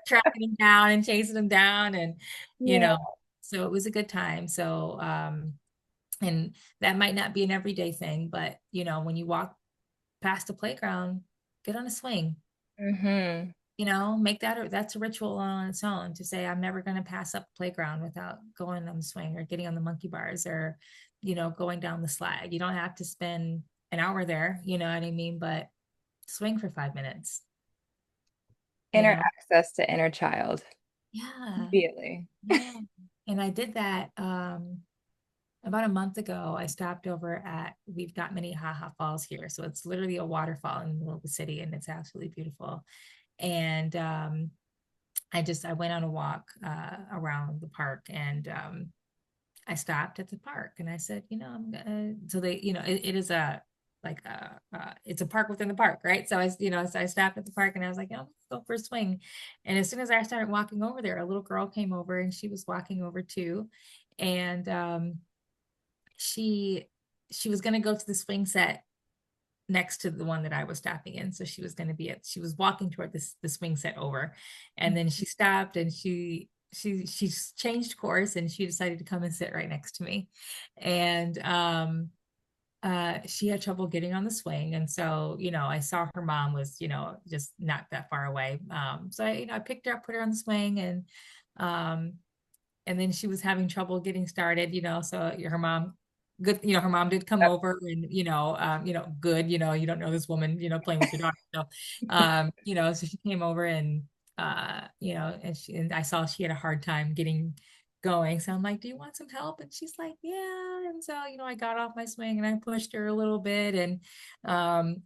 tracking them down and chasing them down, and you Yeah. know so it was a good time. So, and that might not be an everyday thing, but when you walk past the playground, get on a swing, Mm-hmm. make that's a ritual on its own to say, I'm never going to pass up the playground without going on the swing or getting on the monkey bars or, going down the slide. You don't have to spend an hour there, you know what I mean? But swing for 5 minutes, you Inner know? access to inner child. Yeah. Immediately. Yeah. And I did that, about a month ago. I stopped over at, we've got Minnehaha Falls here. So it's literally a waterfall in the middle of the city and it's absolutely beautiful. And I went on a walk around the park, and I stopped at the park and I said, I'm gonna, so they, it is it's a park within the park, right? So I stopped at the park and I was like, oh, let's go for a swing. And as soon as I started walking over there, a little girl came over and she was walking over too. And she she was going to go to the swing set next to the one that I was stopping in. So she was walking toward the swing set over. And then she stopped and she changed course and she decided to come and sit right next to me. And she had trouble getting on the swing. And so, I saw her mom was, just not that far away. So I picked her up, put her on the swing, um, and then she was having trouble getting started, so her mom, good, her mom did come over and, good, you don't know this woman, playing with your daughter. So, so she came over and, and I saw she had a hard time getting going. So I'm like, do you want some help? And she's like, yeah. And so, I got off my swing and I pushed her a little bit, and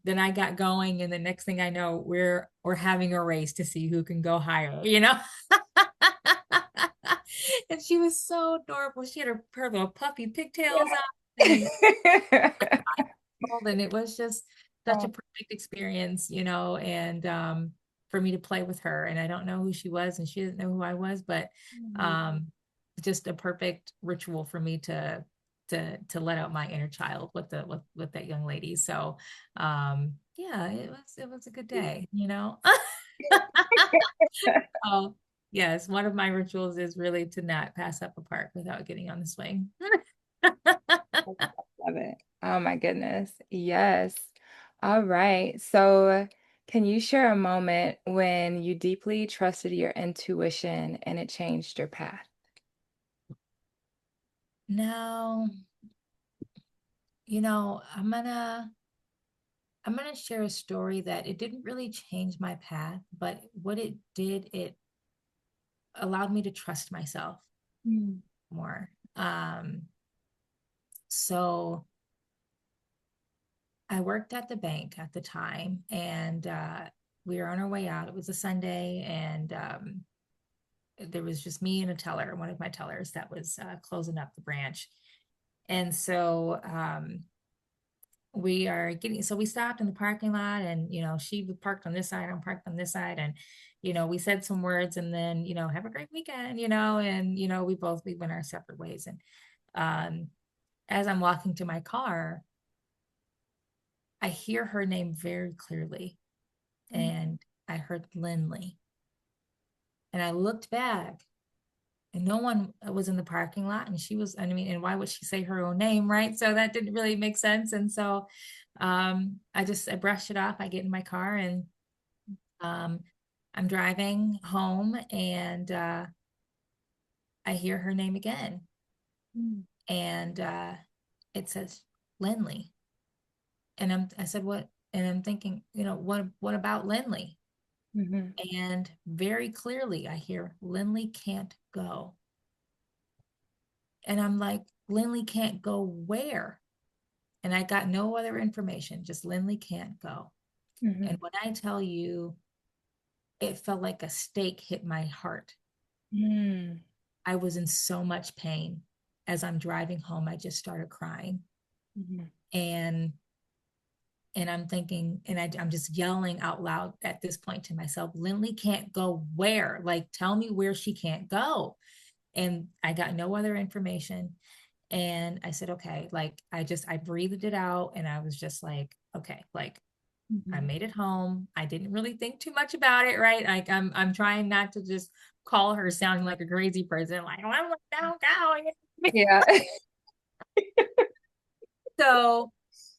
then I got going. And the next thing I know, we're having a race to see who can go higher. And she was so adorable. She had her little puppy pigtails on, and Yeah. and it was just such a Oh, perfect experience, and for me to play with her. And I don't know who she was, and she didn't know who I was, but um, just a perfect ritual for me to let out my inner child with that young lady. So yeah, it was a good day. Oh, yes. One of my rituals is really to not pass up a park without getting on the swing. love it. Oh my goodness. Yes. All right. So, can you share a moment when you deeply trusted your intuition and it changed your path? Now, I'm gonna share a story that it didn't really change my path, but what it did, it allowed me to trust myself Mm. more. So I worked at the bank at the time, and we were on our way out. It was a Sunday, and there was just me and a teller, one of my tellers that was closing up the branch. And so we are getting, so we stopped in the parking lot, and she was parked on this side, I'm parked on this side, and we said some words, and then have a great weekend, and we went our separate ways. And um as I'm walking to my car, I hear her name very clearly, and I heard Lindley, and I looked back, and no one was in the parking lot, and she was, I mean, and why would she say her own name, right? So that didn't really make sense. And so I brushed it off. I get in my car, and um I'm driving home, and I hear her name again, and it says Lindley. And I said, what? And I'm thinking, what about Lindley? Mm-hmm. And very clearly I hear Lindley can't go. And I'm like, Lindley can't go where? And I got no other information, just Lindley can't go. And Mm-hmm. when I tell you, it felt like a stake hit my heart. Mm-hmm. I was in so much pain. As I'm driving home, I just started crying. And I'm thinking, and I'm just yelling out loud at this point to myself, Lindley can't go where? Like, tell me where she can't go. And I got no other information. And I said, okay, like I breathed it out, and I was just like, okay, like I Mm-hmm. made it home. I didn't really think too much about it, right? Like I'm trying not to just call her sounding like a crazy person, like, well, I'm down going. Yeah. So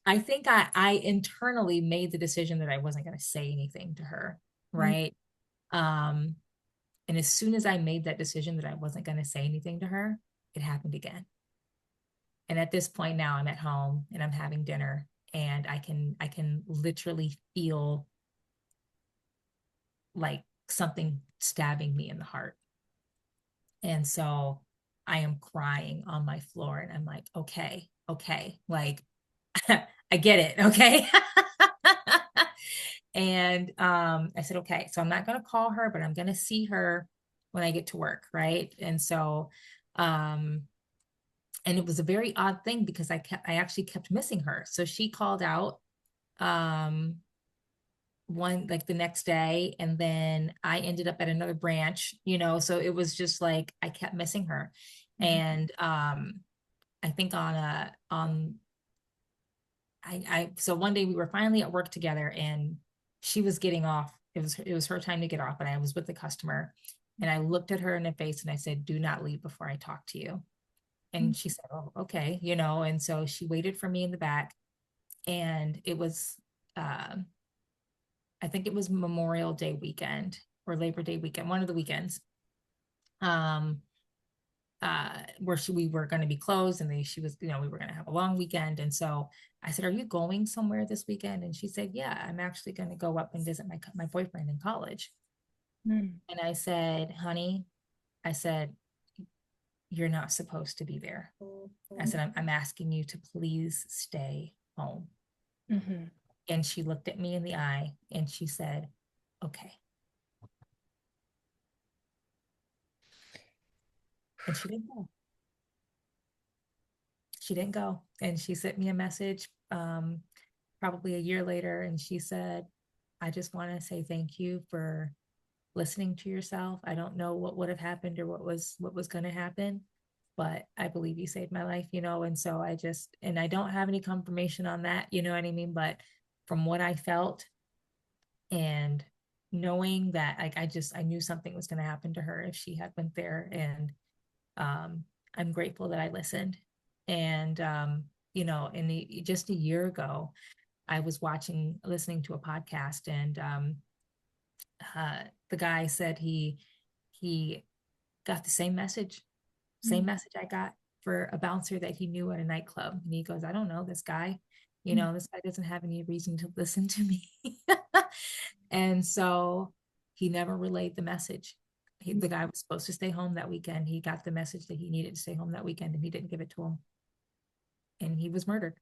I think I internally made the decision that I wasn't going to say anything to her, right? Um, and as soon as I made that decision that I wasn't going to say anything to her, it happened again. And at this point now, I'm at home and I'm having dinner, and I can literally feel like something stabbing me in the heart. And so I am crying on my floor, and I'm like, okay, okay, like I get it, okay. And I said, okay, so I'm not going to call her, but I'm going to see her when I get to work, right? And so um and it was a very odd thing because I actually kept missing her. So she called out um one, like, the next day, and then I ended up at another branch, so it was just like I kept missing her. And I think on I so one day we were finally at work together, and she was getting off. It was her time to get off, but I was with the customer, and I looked at her in the face and I said, "Do not leave before I talk to you." And she said, "Oh, okay," and so she waited for me in the back, and it was um I think it was Memorial Day weekend or Labor Day weekend, one of the weekends. Um where we were going to be closed, and she was, we were going to have a long weekend. And so I said, "Are you going somewhere this weekend?" And she said, "Yeah, I'm actually going to go up and visit my boyfriend in college." Mm-hmm. And I said, "Honey," I said, "you're not supposed to be there." I said, I'm asking you to please stay home." Mm-hmm. And she looked at me in the eye and she said, "Okay." And she didn't go, and she sent me a message probably a year later, and she said, "I just want to say thank you for listening to yourself. I don't know what would have happened or what was going to happen, but I believe you saved my life." And so I don't have any confirmation on that, you know what I mean? But from what I felt, and knowing that, like, I knew something was going to happen to her if she had went there. And um I'm grateful that I listened. And just a year ago, I was listening to a podcast, and the guy said he got the same message I got for a bouncer that he knew at a nightclub. And he goes, "I don't know this guy. This guy doesn't have any reason to listen to me." And so he never relayed the message. The guy was supposed to stay home that weekend. He got the message that he needed to stay home that weekend, and he didn't give it to him. And he was murdered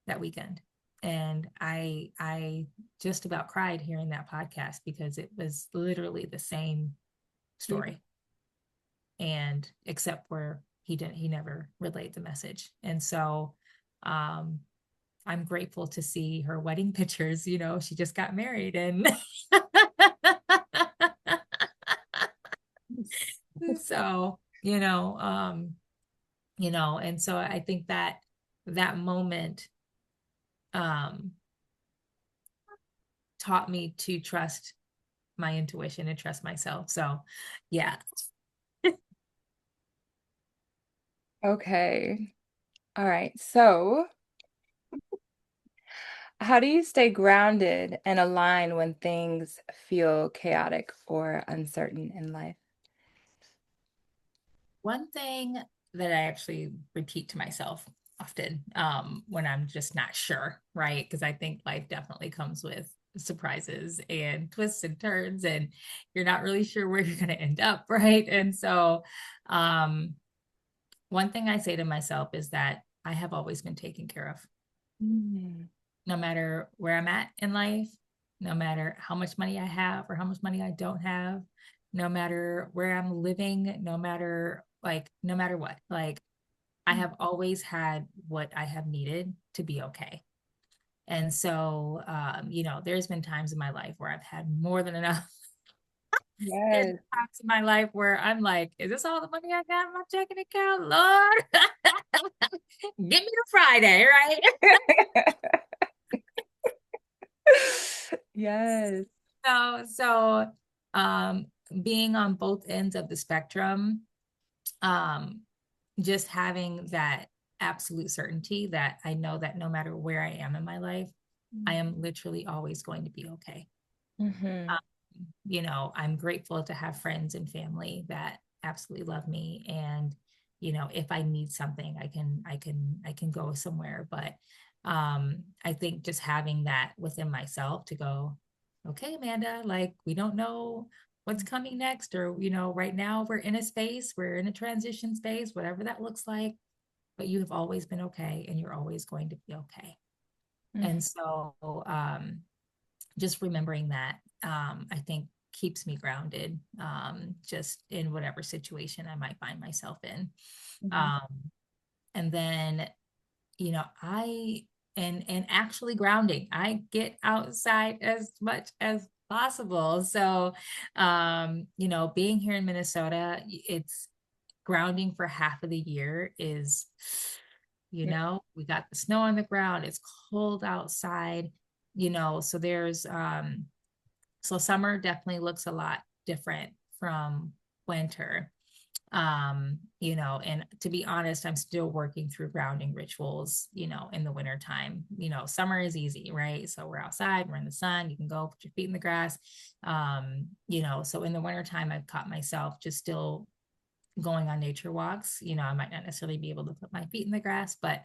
that weekend. And I just about cried hearing that podcast because it was literally the same Yeah. story, and except where he never relayed the message. And so I'm grateful to see her wedding pictures. She just got married, and so, and so I think that that moment um taught me to trust my intuition and trust myself. So, yeah. Okay. All right. So, how do you stay grounded and aligned when things feel chaotic or uncertain in life? One thing that I actually repeat to myself often when I'm just not sure, right? Because I think life definitely comes with surprises and twists and turns, and you're not really sure where you're going to end up, right? And so, um, one thing I say to myself is that I have always been taken care of, Mm. no matter where I'm at in life, no matter how much money I have or how much money I don't have, no matter where I'm living, no matter what. Like, I have always had what I have needed to be okay. And so, there's been times in my life where I've had more than enough. There's Yes. been times in my life where I'm like, is this all the money I got in my checking account? Lord, give me the Friday, right? Yes. So, um, being on both ends of the spectrum, um, just having that absolute certainty that I know that no matter where I am in my life, I am literally always going to be okay. Hmm. I'm grateful to have friends and family that absolutely love me. And, if I need something, I can go somewhere. But I think just having that within myself to go, okay, Amanda, like we don't know what's coming next, or, right now we're in a transition space, whatever that looks like, but you have always been okay and you're always going to be okay. And so, just remembering that, I think keeps me grounded, just in whatever situation I might find myself in. Hmm. Um, and then, I and actually grounding, I get outside as much as possible. So, being here in Minnesota, it's grounding for half of the year is, we got the snow on the ground, it's cold outside, so so summer definitely looks a lot different from winter. And to be honest, I'm still working through grounding rituals, in the winter time. Summer is easy, right? So we're outside, we're in the sun, you can go put your feet in the grass. So in the winter time, I've caught myself just still going on nature walks. I might not necessarily be able to put my feet in the grass, but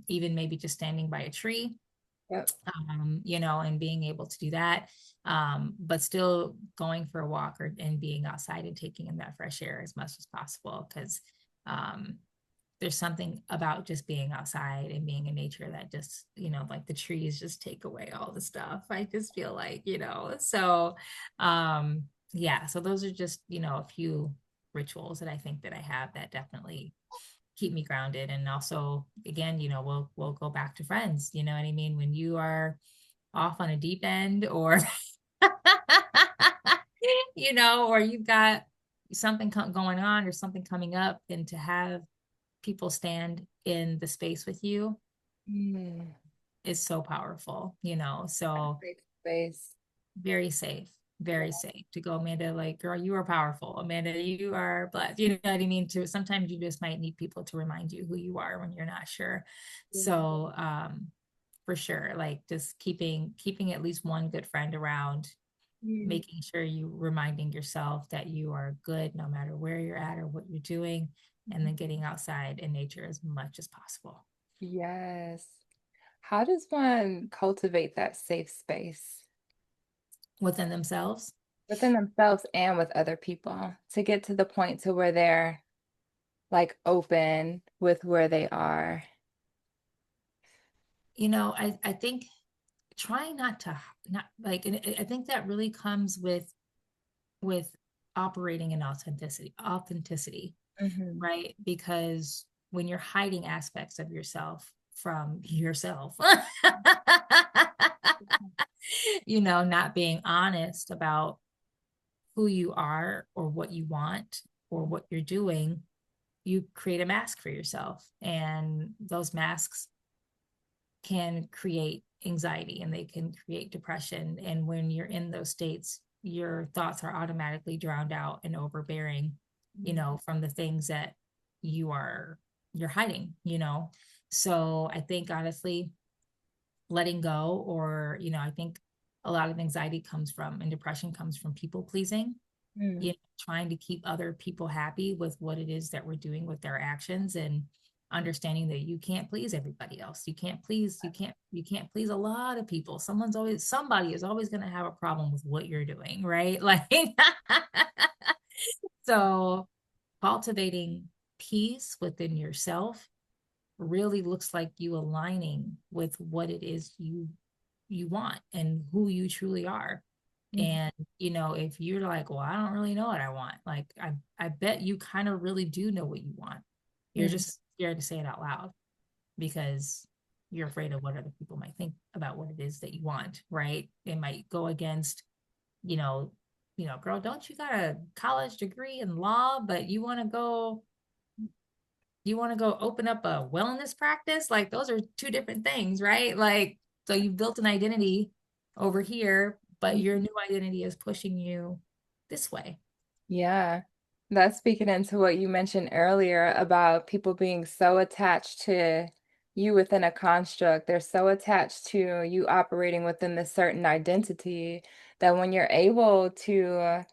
even maybe just standing by a tree, Yep. and being able to do that, but still going for a walk and being outside and taking in that fresh air as much as possible. Because um, there's something about just being outside and being in nature that just, like the trees just take away all the stuff. I just feel like, so yeah, so those are just, a few rituals that I think that I have that definitely keep me grounded. And also, again, we'll go back to friends. You know what I mean? When you are off on a deep end, or or you've got something going on or something coming up, and to have people stand in the space with you Mm. is so powerful. So Safe space. very safe to go, Amanda, like, girl, you are powerful. Amanda, you are blessed. You know what I mean? To sometimes you just might need people to remind you who you are when you're not sure. Yeah. So, for sure, like just keeping at least one good friend around, Mm. making sure you reminding yourself that you are good no matter where you're at or what you're doing, and then getting outside in nature as much as possible Yes. How does one cultivate that safe space within themselves. within themselves and with other people to get to the point to where they're like open with where they are? I think trying not to, not like, and I think that really comes with operating in authenticity, Hmm. right? Because when you're hiding aspects of yourself from yourself. Not being honest about who you are or what you want or what you're doing, you create a mask for yourself. And those masks can create anxiety and they can create depression. And when you're in those states, your thoughts are automatically drowned out and overbearing, from the things that you're hiding. So I think honestly, letting go, or I think a lot of anxiety comes from and depression comes from people pleasing, Mm. trying to keep other people happy with what it is that we're doing with their actions, and understanding that you can't please everybody else. You can't please a lot of people. Somebody is always going to have a problem with what you're doing, right? Like, so cultivating peace within yourself really looks like you aligning with what it is you want and who you truly are. Mm. And if you're like, well, I don't really know what I want, like I bet you kind of really do know what you want. You're Mm. just scared to say it out loud because you're afraid of what other people might think about what it is that you want, right? It might go against, you know, girl, don't you got a college degree in law, but you want to go open up a wellness practice? Like those are two different things, right? Like, so you built an identity over here, but your new identity is pushing you this way. Yeah, that's speaking into what you mentioned earlier about people being so attached to you within a construct. They're so attached to you operating within this certain identity that when you're able to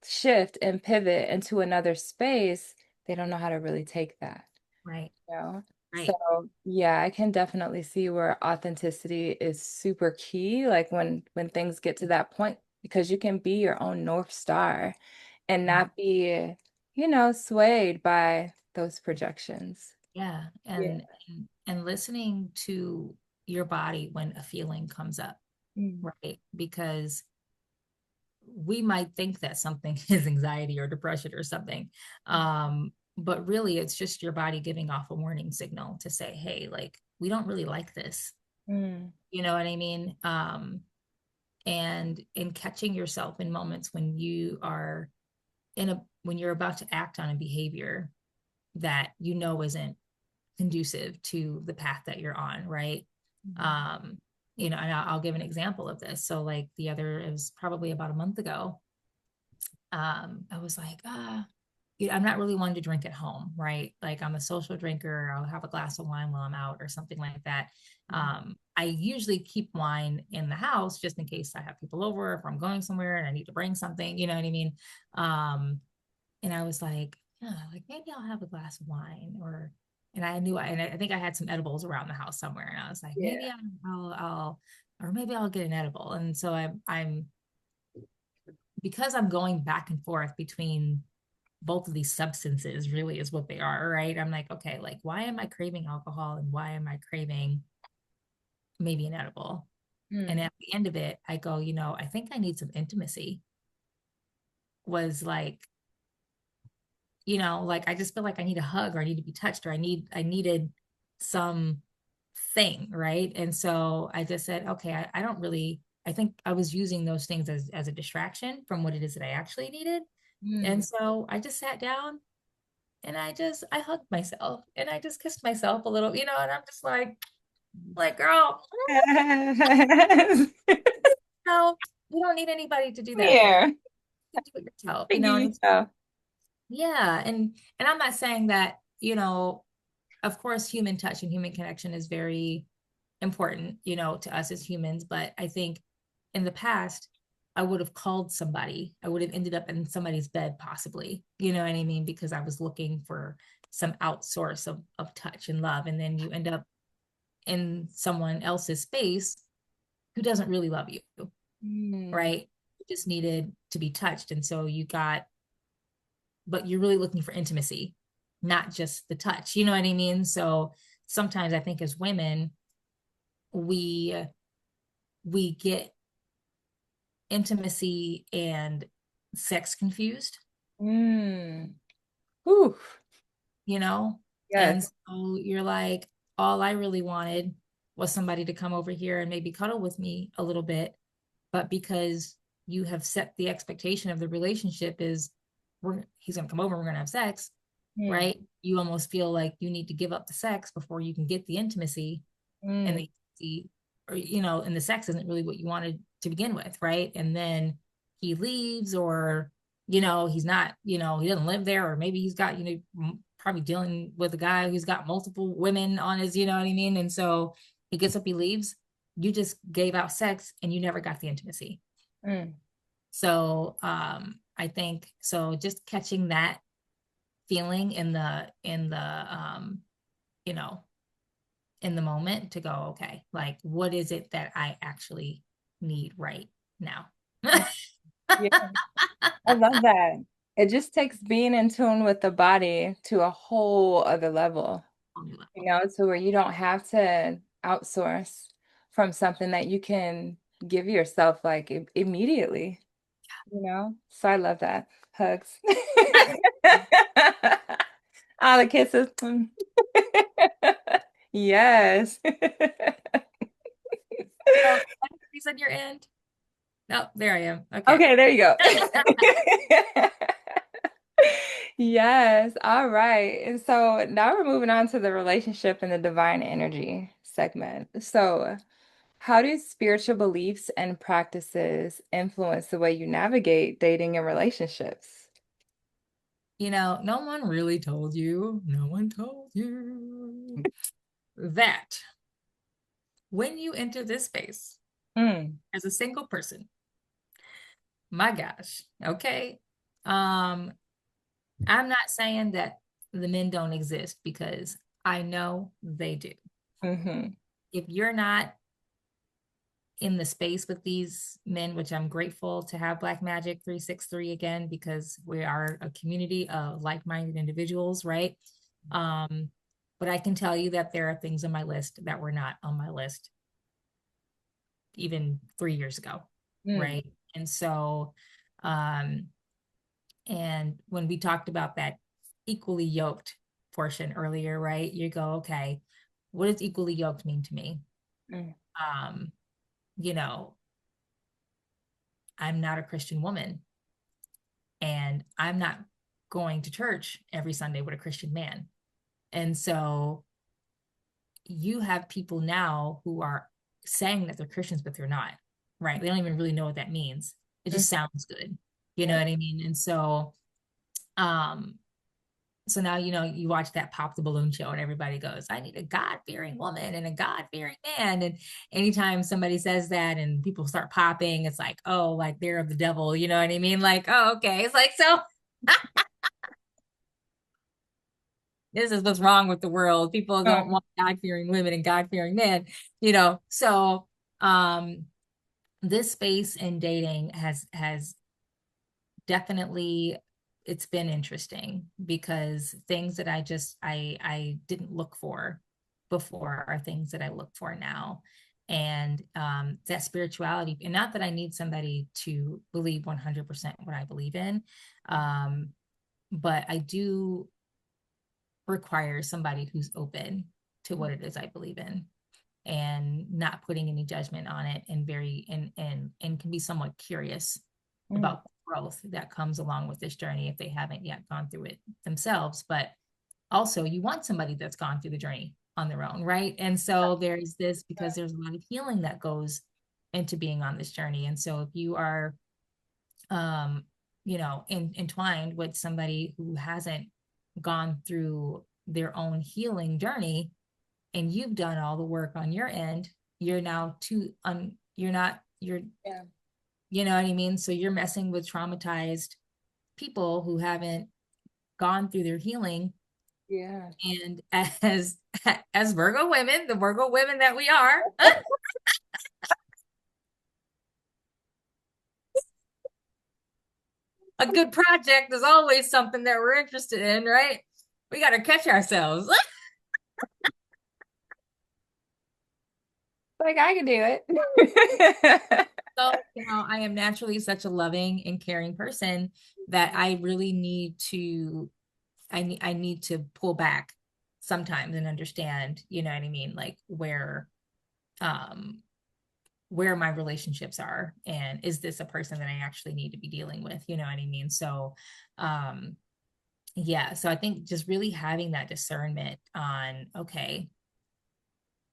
shift and pivot into another space, they don't know how to really take that. Right. You know? So Right. yeah, I can definitely see where authenticity is super key, like when things get to that point, because you can be your own North Star and Mhm. not be, swayed by those projections. Yeah. Yeah. And listening to your body when a feeling comes up, Mm. right? Because we might think that something is anxiety or depression or something. But really it's just your body giving off a warning signal to say, hey, like, we don't really like this. Mm. You know what I mean? And in catching yourself in moments when when you're about to act on a behavior that isn't conducive to the path that you're on, right? Mm. um and I'll give an example of this. So like it was probably about a month ago. I was like, I'm not really one to drink at home, right? Like I'm a social drinker. I'll have a glass of wine while I'm out or something like that. I usually keep wine in the house just in case I have people over, if I'm going somewhere and I need to bring something, you know what I mean? Um, and I was like, yeah, like maybe I'll have a glass of wine, and I think I had some edibles around the house somewhere. And I was like, Yeah. maybe or maybe I'll get an edible. And so I'm because I'm going back and forth between both of these substances, really is what they are, right? I'm like, okay, like why am I craving alcohol and why am I craving maybe an edible? And Mm. at the end of it, I go, I think I need some intimacy. Was like, like I just feel like I need a hug, or I need to be touched, or I needed some thing, right? And so I just said, okay, I don't really, I think I was using those things as a distraction from what it is that I actually needed. And Mm. so I just sat down and I hugged myself and I just kissed myself a little, and I'm just like, girl, Yes. no, you don't need anybody to do that for you. Yeah. You can do it yourself, Figure and it's, yourself. yeah. And I'm not saying that, of course, human touch and human connection is very important, to us as humans. But I think in the past, I would have called somebody. I would have ended up in somebody's bed, possibly. You know what I mean? Because I was looking for some outsource of touch and love. And then you end up in someone else's space who doesn't really love you, Mm. right? You just needed to be touched. And so but you're really looking for intimacy, not just the touch. You know what I mean? So sometimes I think as women, we we get intimacy and sex confused, Mm. Whew. you know? And Yes. so you're like, all I really wanted was somebody to come over here and maybe cuddle with me a little bit. But because you have set the expectation of the relationship is he's going to come over, we're going to have sex, Mm, right? You almost feel like you need to give up the sex before you can get the intimacy, and mm, the or and the sex isn't really what you wanted to begin with, right? And then he leaves, or he's not, he doesn't live there, or maybe he's got, probably dealing with a guy who's got multiple women on his, you know what I mean? And so he gets up, he leaves. You just gave out sex and you never got the intimacy. mm. So I think so just catching that feeling in the you know in the moment to go, okay, like what is it that I actually need right now? Yeah, I love that. It just takes being in tune with the body to a whole other level, to where you don't have to outsource from something that you can give yourself like immediately. So I love that. Hugs. All the kisses. Yes. Oh, please on your end. No, there I am. Okay. Okay, there you go. Yes. All right. And so now we're moving on to the relationship and the divine energy segment. So, how do spiritual beliefs and practices influence the way you navigate dating and relationships? No one really told you, no one told you that when you enter this space Mm, as a single person, my gosh, okay. Um, I'm not saying that the men don't exist because I know they do. hmm If you're not in the space with these men, which I'm grateful to have Black Magic 363 again, because we are a community of like-minded individuals, right? Um, but I can tell you that there are things on my list that were not on my list even 3 years ago, mm, right? And so, um, and when we talked about that equally yoked portion earlier, right? You go, okay, what does equally yoked mean to me? mm, Um, you know, I'm not a Christian woman, and I'm not going to church every Sunday with a Christian man. And so you have people now who are saying that they're Christians, but they're not, right? They don't even really know what that means. It mm. just sounds good. You know Yeah. what I mean? And um, so now, you watch that Pop the Balloon show and everybody goes, I need a God-fearing woman and a God-fearing man. And anytime somebody says that and people start popping, it's like, oh, like they're of the devil. You know what I mean? Like, oh, okay. It's like, so this is what's wrong with the world. People don't Um, want God-fearing women and God-fearing men. So um this space in dating has definitely, it's been interesting because things that I didn't look for before are things that I look for now. And that spirituality, and not that I need somebody to believe 100% what I believe in, um, but I do require somebody who's open to what it is I believe in, and not putting any judgment on it, and and can be somewhat curious mm, about the growth that comes along with this journey if they haven't yet gone through it themselves. But also you want somebody that's gone through the journey on their own, right? And so there's this, because there's a lot of healing that goes into being on this journey. And so if you are um entwined with somebody who hasn't gone through their own healing journey, and you've done all the work on your end, you're now too you're not you're yeah. you know what I mean? So you're messing with traumatized people who haven't gone through their healing. Yeah. And as Virgo women, the Virgo women that we are, a good project is always something that we're interested in, right? We got to catch ourselves. Like I can do it. So, I am naturally such a loving and caring person that I really need to I need to pull back sometimes and understand, you know what I mean, like um where my relationships are, and is this a person that I actually need to be dealing with, you know what I mean? So um yeah, so I think just really having that discernment on, okay,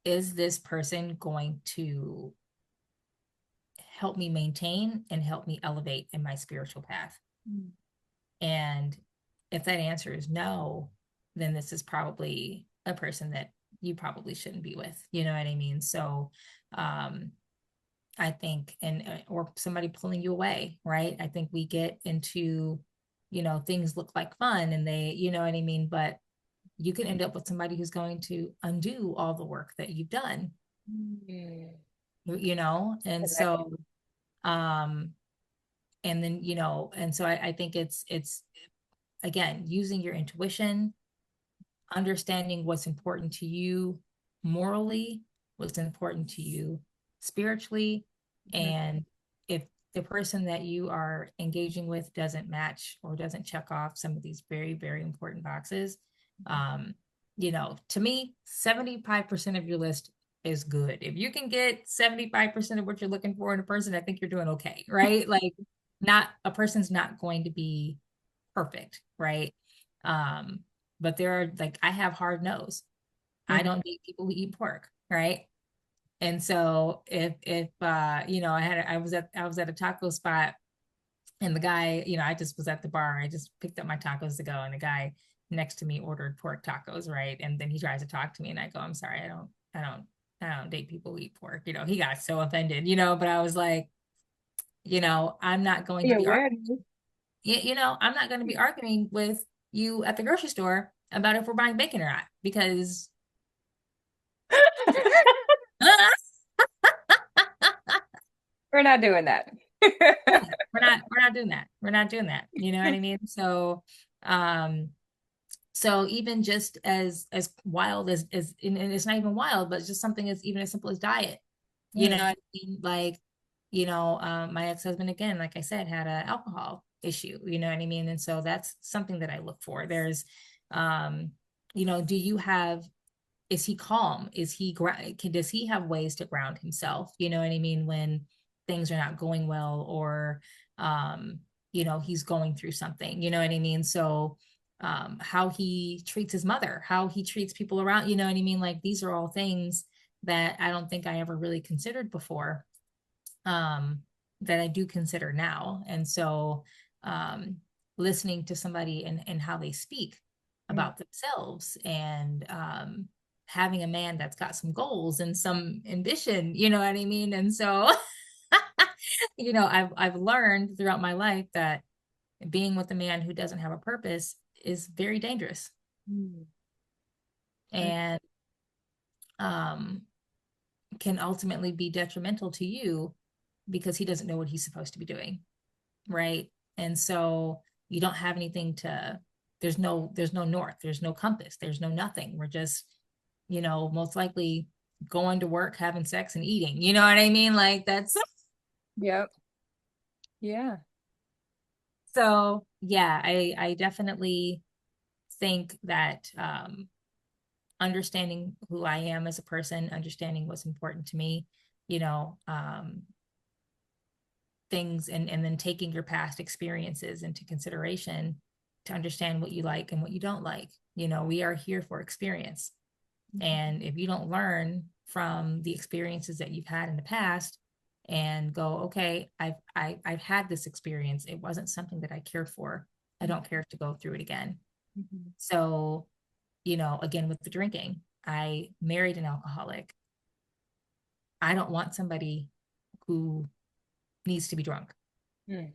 is this person going to help me maintain and help me elevate in my spiritual path? Mm. And if that answer is no, then this is probably a person that you probably shouldn't be with. You know what I mean? So um, I think, and or somebody pulling you away, right? I think we get into, things look like fun and they, you know what I mean? But you can end up with somebody who's going to undo all the work that you've done, Mm. And Correct. so, um, and then, and so I think it's again, using your intuition, understanding what's important to you morally, what's important to you spiritually. Mhm. And if the person that you are engaging with doesn't match or doesn't check off some of these very, very important boxes, um, to me, 75% of your list is good. If you can get 75% of what you're looking for in a person, I think you're doing okay, right? Like, not a person's not going to be perfect, right? Um, but there are, like, I have hard nose. I Mhm. don't date people who eat pork, right? And so I was at a taco spot, and the guy, I just was at the bar. I just picked up my tacos to go, and the guy next to me ordered pork tacos, right? And then he tries to talk to me, and I go, I'm sorry, I don't date people who eat pork. He got so offended, but I was like, I'm not going Be to be aware. I'm not going to be arguing with you at the grocery store about if we're buying bacon or not, because We're not doing that. we're not doing that. We're not doing that. You know what I mean? Um, so even just as wild as and it's not even wild, but it's just something as even as simple as diet. You know Mm. what I mean? Like, my ex-husband, again, like I said, had an alcohol issue, you know what I mean? And so that's something that I look for. There's do you have is he calm? Does he have ways to ground himself? You know what I mean? When things are not going well, or he's going through something, you know what I mean? So how he treats his mother, how he treats people around, you know what I mean? Like, these are all things that I don't think I ever really considered before, um, that I do consider now. And so um, listening to somebody and how they speak Mm. about themselves, and having a man that's got some goals and some ambition, you know what I mean? And so, I've learned throughout my life that being with a man who doesn't have a purpose is very dangerous, Mm. Mm. and um, can ultimately be detrimental to you because he doesn't know what he's supposed to be doing. Right? And so you don't have anything to, there's no north, there's no compass, there's no nothing. We're just, most likely going to work, having sex and eating. You know what I mean? Like, that's Yep. Yeah. so yeah, I definitely think that understanding who I am as a person, understanding what's important to me, you know, um, things, and then taking your past experiences into consideration to understand what you like and what you don't like. We are here for experience. And if you don't learn from the experiences that you've had in the past and go, okay, I've had this experience. It wasn't something that I care for. I don't care to go through it again. Mhm. So, again, with the drinking, I married an alcoholic. I don't want somebody who needs to be drunk. Mm.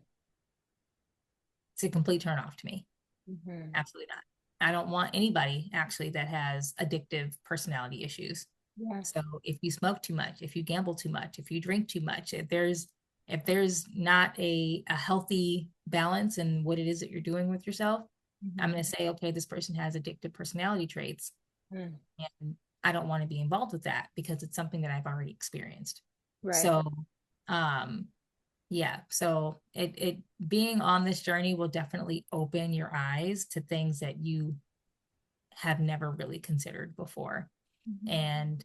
It's a complete turn off to me. Mhm. Absolutely not. I don't want anybody actually that has addictive personality issues. Yeah. So if you smoke too much, if you gamble too much, if you drink too much, if there's not a healthy balance in what it is that you're doing with yourself, I'm Mhm. going to say, okay, this person has addictive personality traits, Mm. and I don't want to be involved with that because it's something that I've already experienced. Right. So, um, yeah, so it being on this journey will definitely open your eyes to things that you have never really considered before. Mhm. And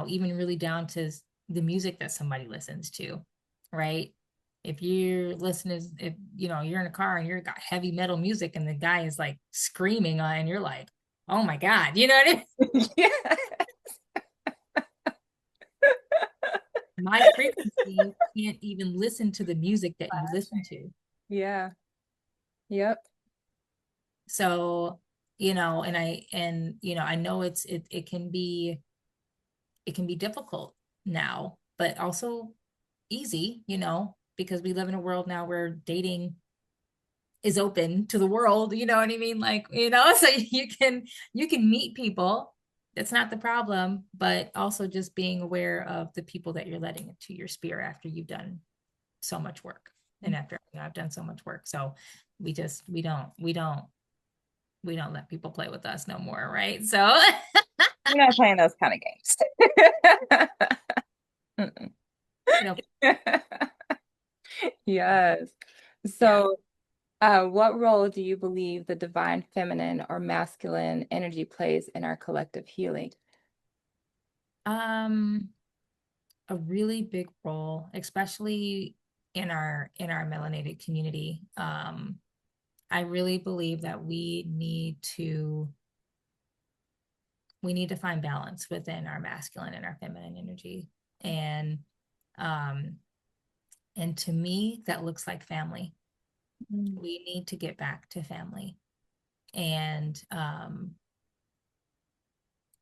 even really down to the music that somebody listens to, right? If you're listening, if you're in a car and you're got heavy metal music and the guy is like screaming on, and you're like, oh my God, you know what I mean? Yeah. My frequency can't even listen to the music that you listen to. Yeah. Yep. So, I know it can be difficult now, but also easy, because we live in a world now where dating is open to the world, you know what I mean? Like, so you can meet people. That's not the problem, but also just being aware of the people that you're letting into your sphere after you've done so much work. And after I've done so much work. So we don't let people play with us no more, right? So We're not playing those kind of games. Mm-mm. you know, Yes. yeah. So, what role do you believe the divine feminine or masculine energy plays in our collective healing? Um, a really big role, especially in our melanated community. I really believe that we need to find balance within our masculine and our feminine energy. And um and to me, that looks like family. Mm. We need to get back to family. And I'm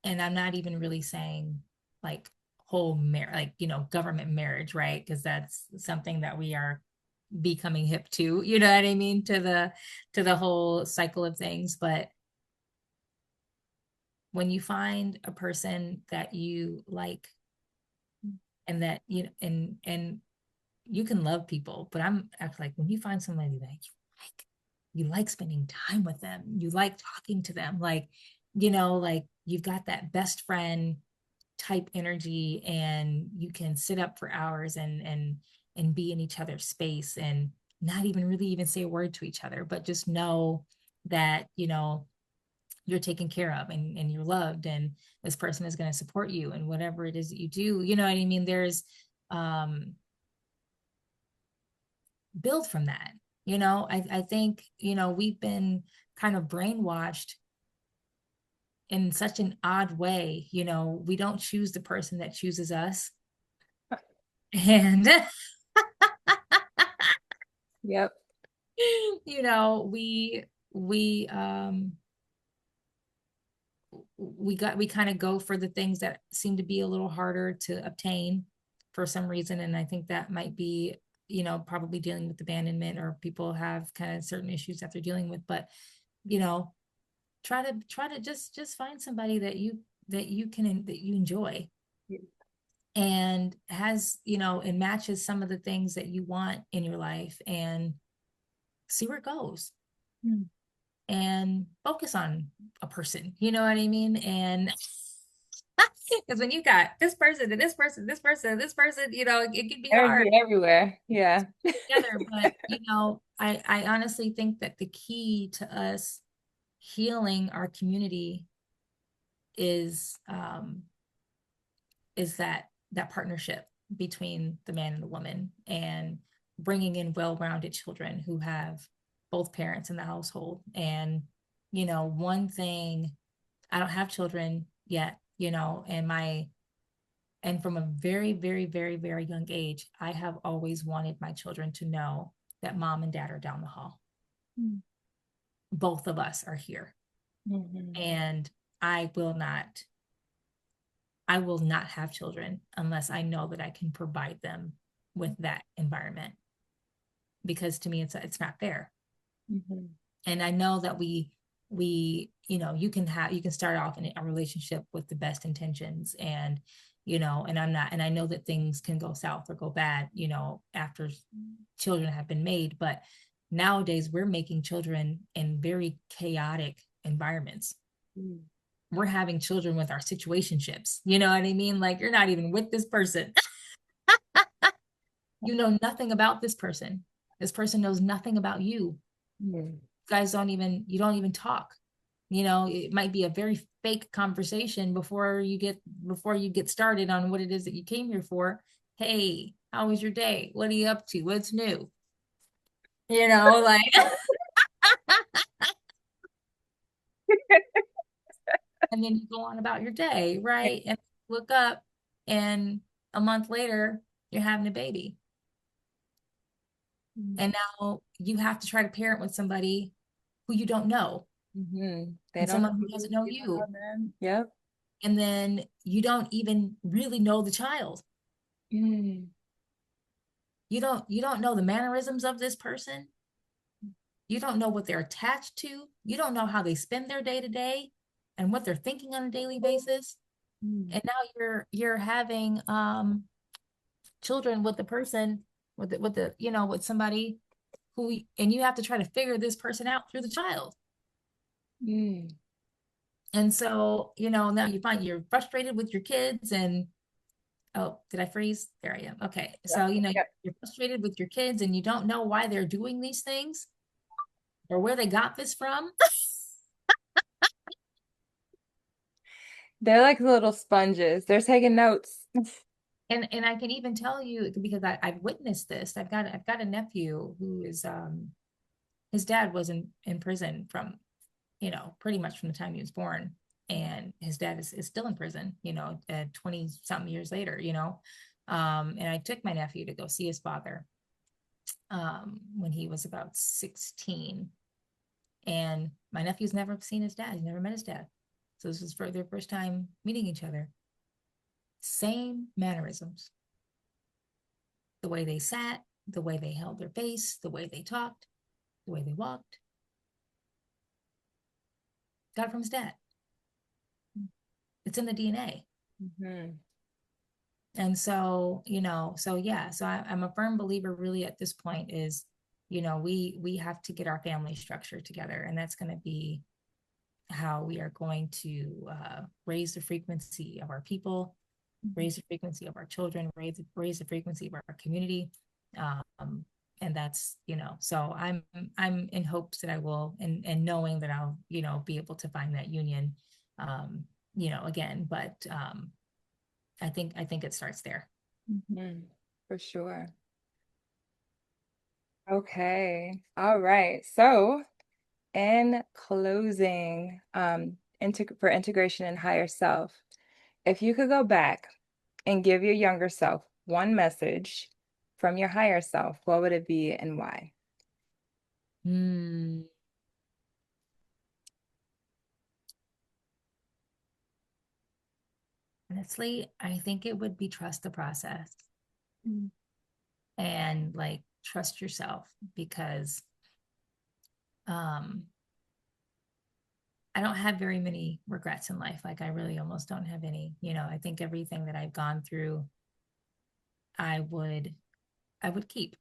not even really saying like whole marriage, like government marriage, right? Because that's something that we are becoming hip to, you know what I mean, to the whole cycle of things. But when you find a person that you like, and that and you can love people, but I'm actually like, when you find somebody that you like spending time with them, you like talking to them, like you've got that best friend type energy, and you can sit up for hours and be in each other's space, and not even really even say a word to each other, but just know that you're taken care of, and you're loved, and this person is going to support you and whatever it is that you do, you know what I mean. There's um build from that. I think we've been kind of brainwashed in such an odd way. We don't choose the person that chooses us. And Yep. we kind of go for the things that seem to be a little harder to obtain for some reason. And I think that might be probably dealing with abandonment, or people have kind of certain issues that they're dealing with. But you know try to just find somebody that you enjoy, and and matches some of the things that you want in your life, and see where it goes, Mm. and focus on a person, you know what I mean? And because when you got this person and this person, this person, and this person, it can be hard Energy everywhere. Yeah. together. But I honestly think that the key to us healing our community is that partnership between the man and the woman, and bringing in well-rounded children who have both parents in the household. And one thing, I don't have children yet, and from a very, very, very, very young age, I have always wanted my children to know that mom and dad are down the hall. Mm. Both of us are here. Mhm. And I will not I will not have children unless I know that I can provide them with that environment, because to me it's not fair. Mhm. And I know that you can start off in a relationship with the best intentions, and I know that things can go south or go bad, after children have been made. But nowadays we're making children in very chaotic environments. Mm. We're having children with our situationships. You know what I mean? Like, you're not even with this person. You know nothing about this person. This person knows nothing about you. Mm. You don't even talk. It might be a very fake conversation before you get started on what it is that you came here for. Hey, how was your day? What are you up to? What's new? Like and then you go on about your day, right? And look up and a month later you're having a baby. And now you have to try to parent with somebody who you don't know They and don't know someone who you, doesn't know you don't know you. them. Yep. And then you don't even really know the child. Mm. You don't know the mannerisms of this person. You don't know what they're attached to. You don't know how they spend their day to day and what they're thinking on a daily basis. Mm. And now you're having children with the person with somebody who and you have to try to figure this person out through the child. Mm. And so, now you find you're frustrated with your kids and oh, did I freeze? There I am. Okay. Yep. So, Yep. you're frustrated with your kids and you don't know why they're doing these things or where they got this from. They're like little sponges. They're taking notes. And I can even tell you because I've witnessed this. I've got a nephew who is his dad was in prison from, pretty much from the time he was born. And his dad is still in prison, 20 something years later, and I took my nephew to go see his father when he was about 16. And my nephew's never seen his dad. He's never met his dad. So this was for their first time meeting each other. Same mannerisms, the way they sat, the way they held their face, the way they talked, the way they walked. Got it from his dad. It's in the DNA. Mhm. And so, so yeah, so I'm a firm believer really at this point is, we have to get our family structure together. And that's going to be how we are going to raise the frequency of our people, raise the frequency of our children, raise the frequency of our community. Um, and that's, so I'm in hopes that I will and knowing that I'll, be able to find that union, um, again. But I think it starts there. Mhm. For sure. Okay. All right. So, in closing, for integration and higher self, if you could go back and give your younger self one message from your higher self, what would it be and why? Hmm. Honestly, I think it would be trust the process Mm. and like trust yourself because um I don't have very many regrets in life. Like I really almost don't have any. I think everything that I've gone through, I would I would keep.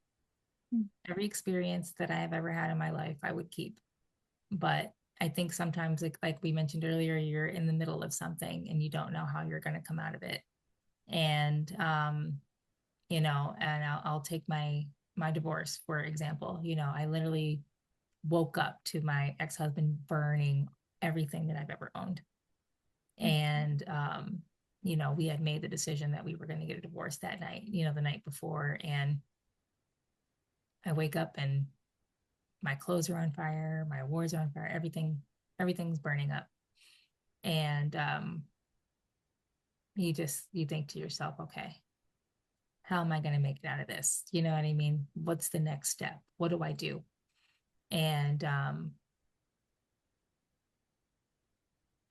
Every experience that I have ever had in my life, I would keep. But I think sometimes like we mentioned earlier, you're in the middle of something and you don't know how you're going to come out of it. And and I'll take my divorce for example. I literally woke up to my ex-husband burning everything that I've ever owned. And we had made the decision that we were going to get a divorce that night, the night before. And I wake up and my clothes are on fire, my awards are on fire, everything's burning up. And you think to yourself, okay, how am I going to make it out of this? You know what I mean? What's the next step? What do I do? And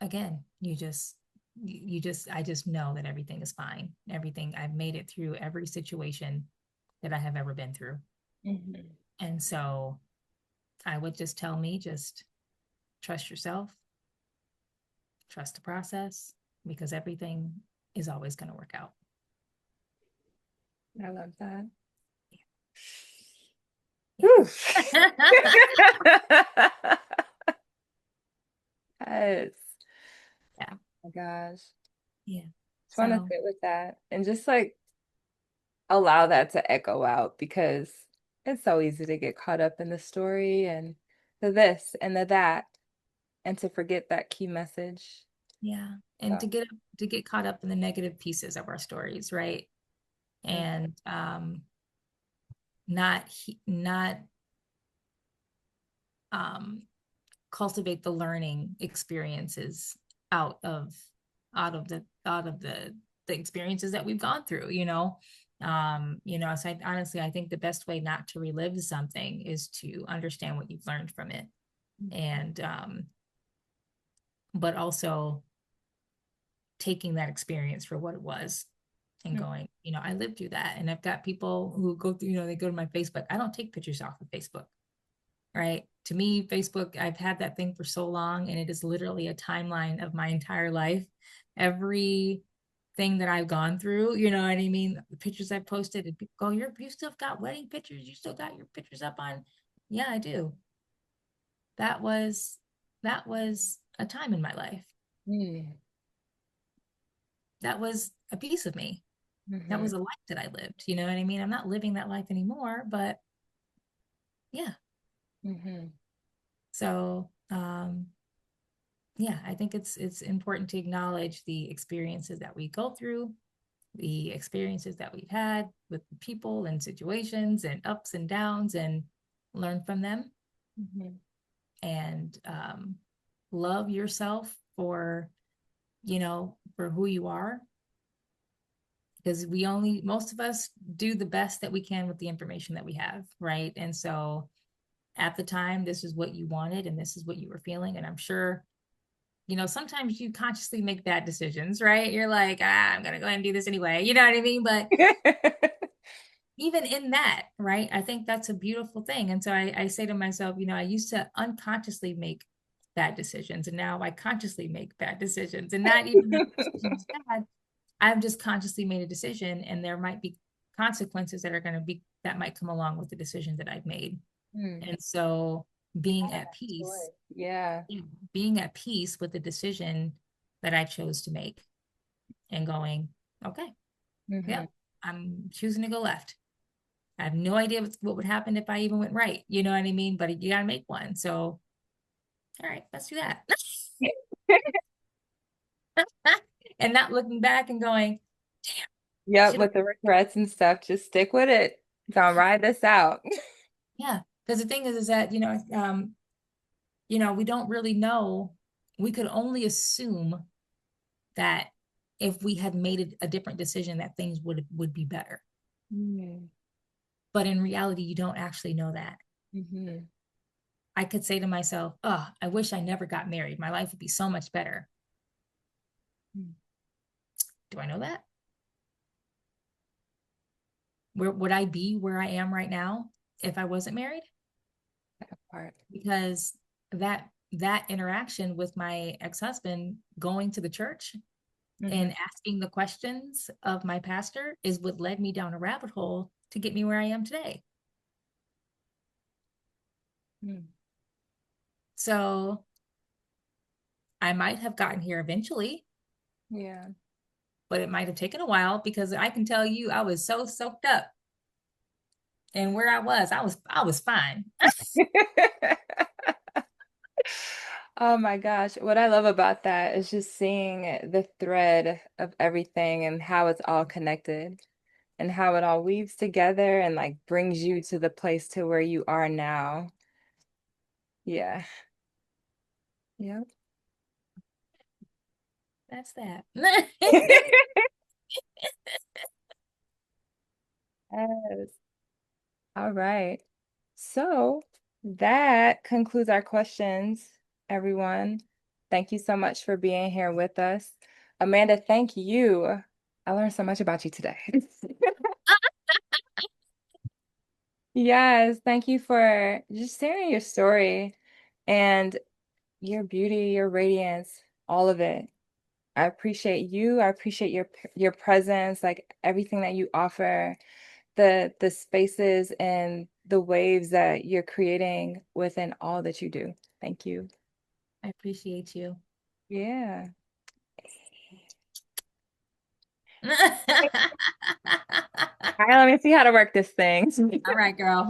again, I just know that everything is fine. Everything I've made it through every situation that I have ever been through. Mhm. And so I would just tell me just trust yourself, trust the process, because everything is always going to work out. I love that. Yeah. Whew. Yes. Yeah. Oh my gosh. Yeah. Just want to So sit with that and just like allow that to echo out because it's so easy to get caught up in the story and the this and the that. and to forget that key message. Yeah. And So, to get caught up in the negative pieces of our stories, right? mm, And not um cultivate the learning experiences out of out of the experiences that we've gone through, you know. So honestly, I think the best way not to relive something is to understand what you've learned from it. And but also taking that experience for what it was and mm, going, I lived through that. And I've got people who go through, they go to my Facebook. I don't take pictures off of Facebook, right? To me, Facebook, I've had that thing for so long, and it is literally a timeline of my entire life. Every thing that I've gone through, you know what I mean? The pictures I posted, and people go, you still got wedding pictures? You still got your pictures up on? Yeah, I do. That was that was a time in my life. mm, That was a piece of me. That mhm, was a life that I lived. You know what I mean? I'm not living that life anymore, but yeah. mhm, So yeah, I think it's important to acknowledge the experiences that we go through, the experiences that we've had with people and situations and ups and downs, and learn from them, mhm, and love yourself for for who you are, because most of us do the best that we can with the information that we have, right? And so at the time, this is what you wanted and this is what you were feeling, and I'm sure sometimes you consciously make bad decisions, right? You're like, I'm going to go ahead and do this anyway. You know what I mean? But even in that, right, I think that's a beautiful thing. And so I say to myself, I used to unconsciously make bad decisions, and now I consciously make bad decisions. And not even that the decision is bad, I've just consciously made a decision, and there might be consequences that might come along with the decision that I've made. Mm. And so being Yeah, at peace, choice. Yeah. being at peace with the decision that I chose to make, and going, okay, Hmm. yep, I'm choosing to go left. I have no idea what would happen if I even went right. You know what I mean? But you got to make one. So, all right, let's do that. And not looking back and going, damn, Yep, should have. with the regrets and stuff, just stick with it. Gonna ride this out. Yeah. Because the thing is that, we don't really know. We could only assume that if we had made a different decision, that things would be better. Mm-hmm. But in reality, you don't actually know that. Mm-hmm. I could say to myself, oh, I wish I never got married. My life would be so much better. Do I know that? Where would I be where I am right now if I wasn't married? That part. Because that interaction with my ex-husband, going to the church Mm-hmm. and asking the questions of my pastor, is what led me down a rabbit hole to get me where I am today. Mm. So I might have gotten here eventually, Yeah. but it might have taken a while, because I can tell you I was so soaked up, and where I was fine. Oh my gosh. What I love about that is just seeing the thread of everything and how it's all connected and how it all weaves together and like brings you to the place to where you are now. Yeah. Yep. That's that. Yes. All right. So that concludes our questions, everyone. Thank you so much for being here with us. Amanda, thank you. I learned so much about you today. Yes, thank you for just sharing your story and your beauty, your radiance, all of it. I appreciate you. I appreciate your presence, like everything that you offer, the spaces and the waves that you're creating within all that you do. Thank you. I appreciate you. Yeah. All All right, let me see how to work this thing. right, girl.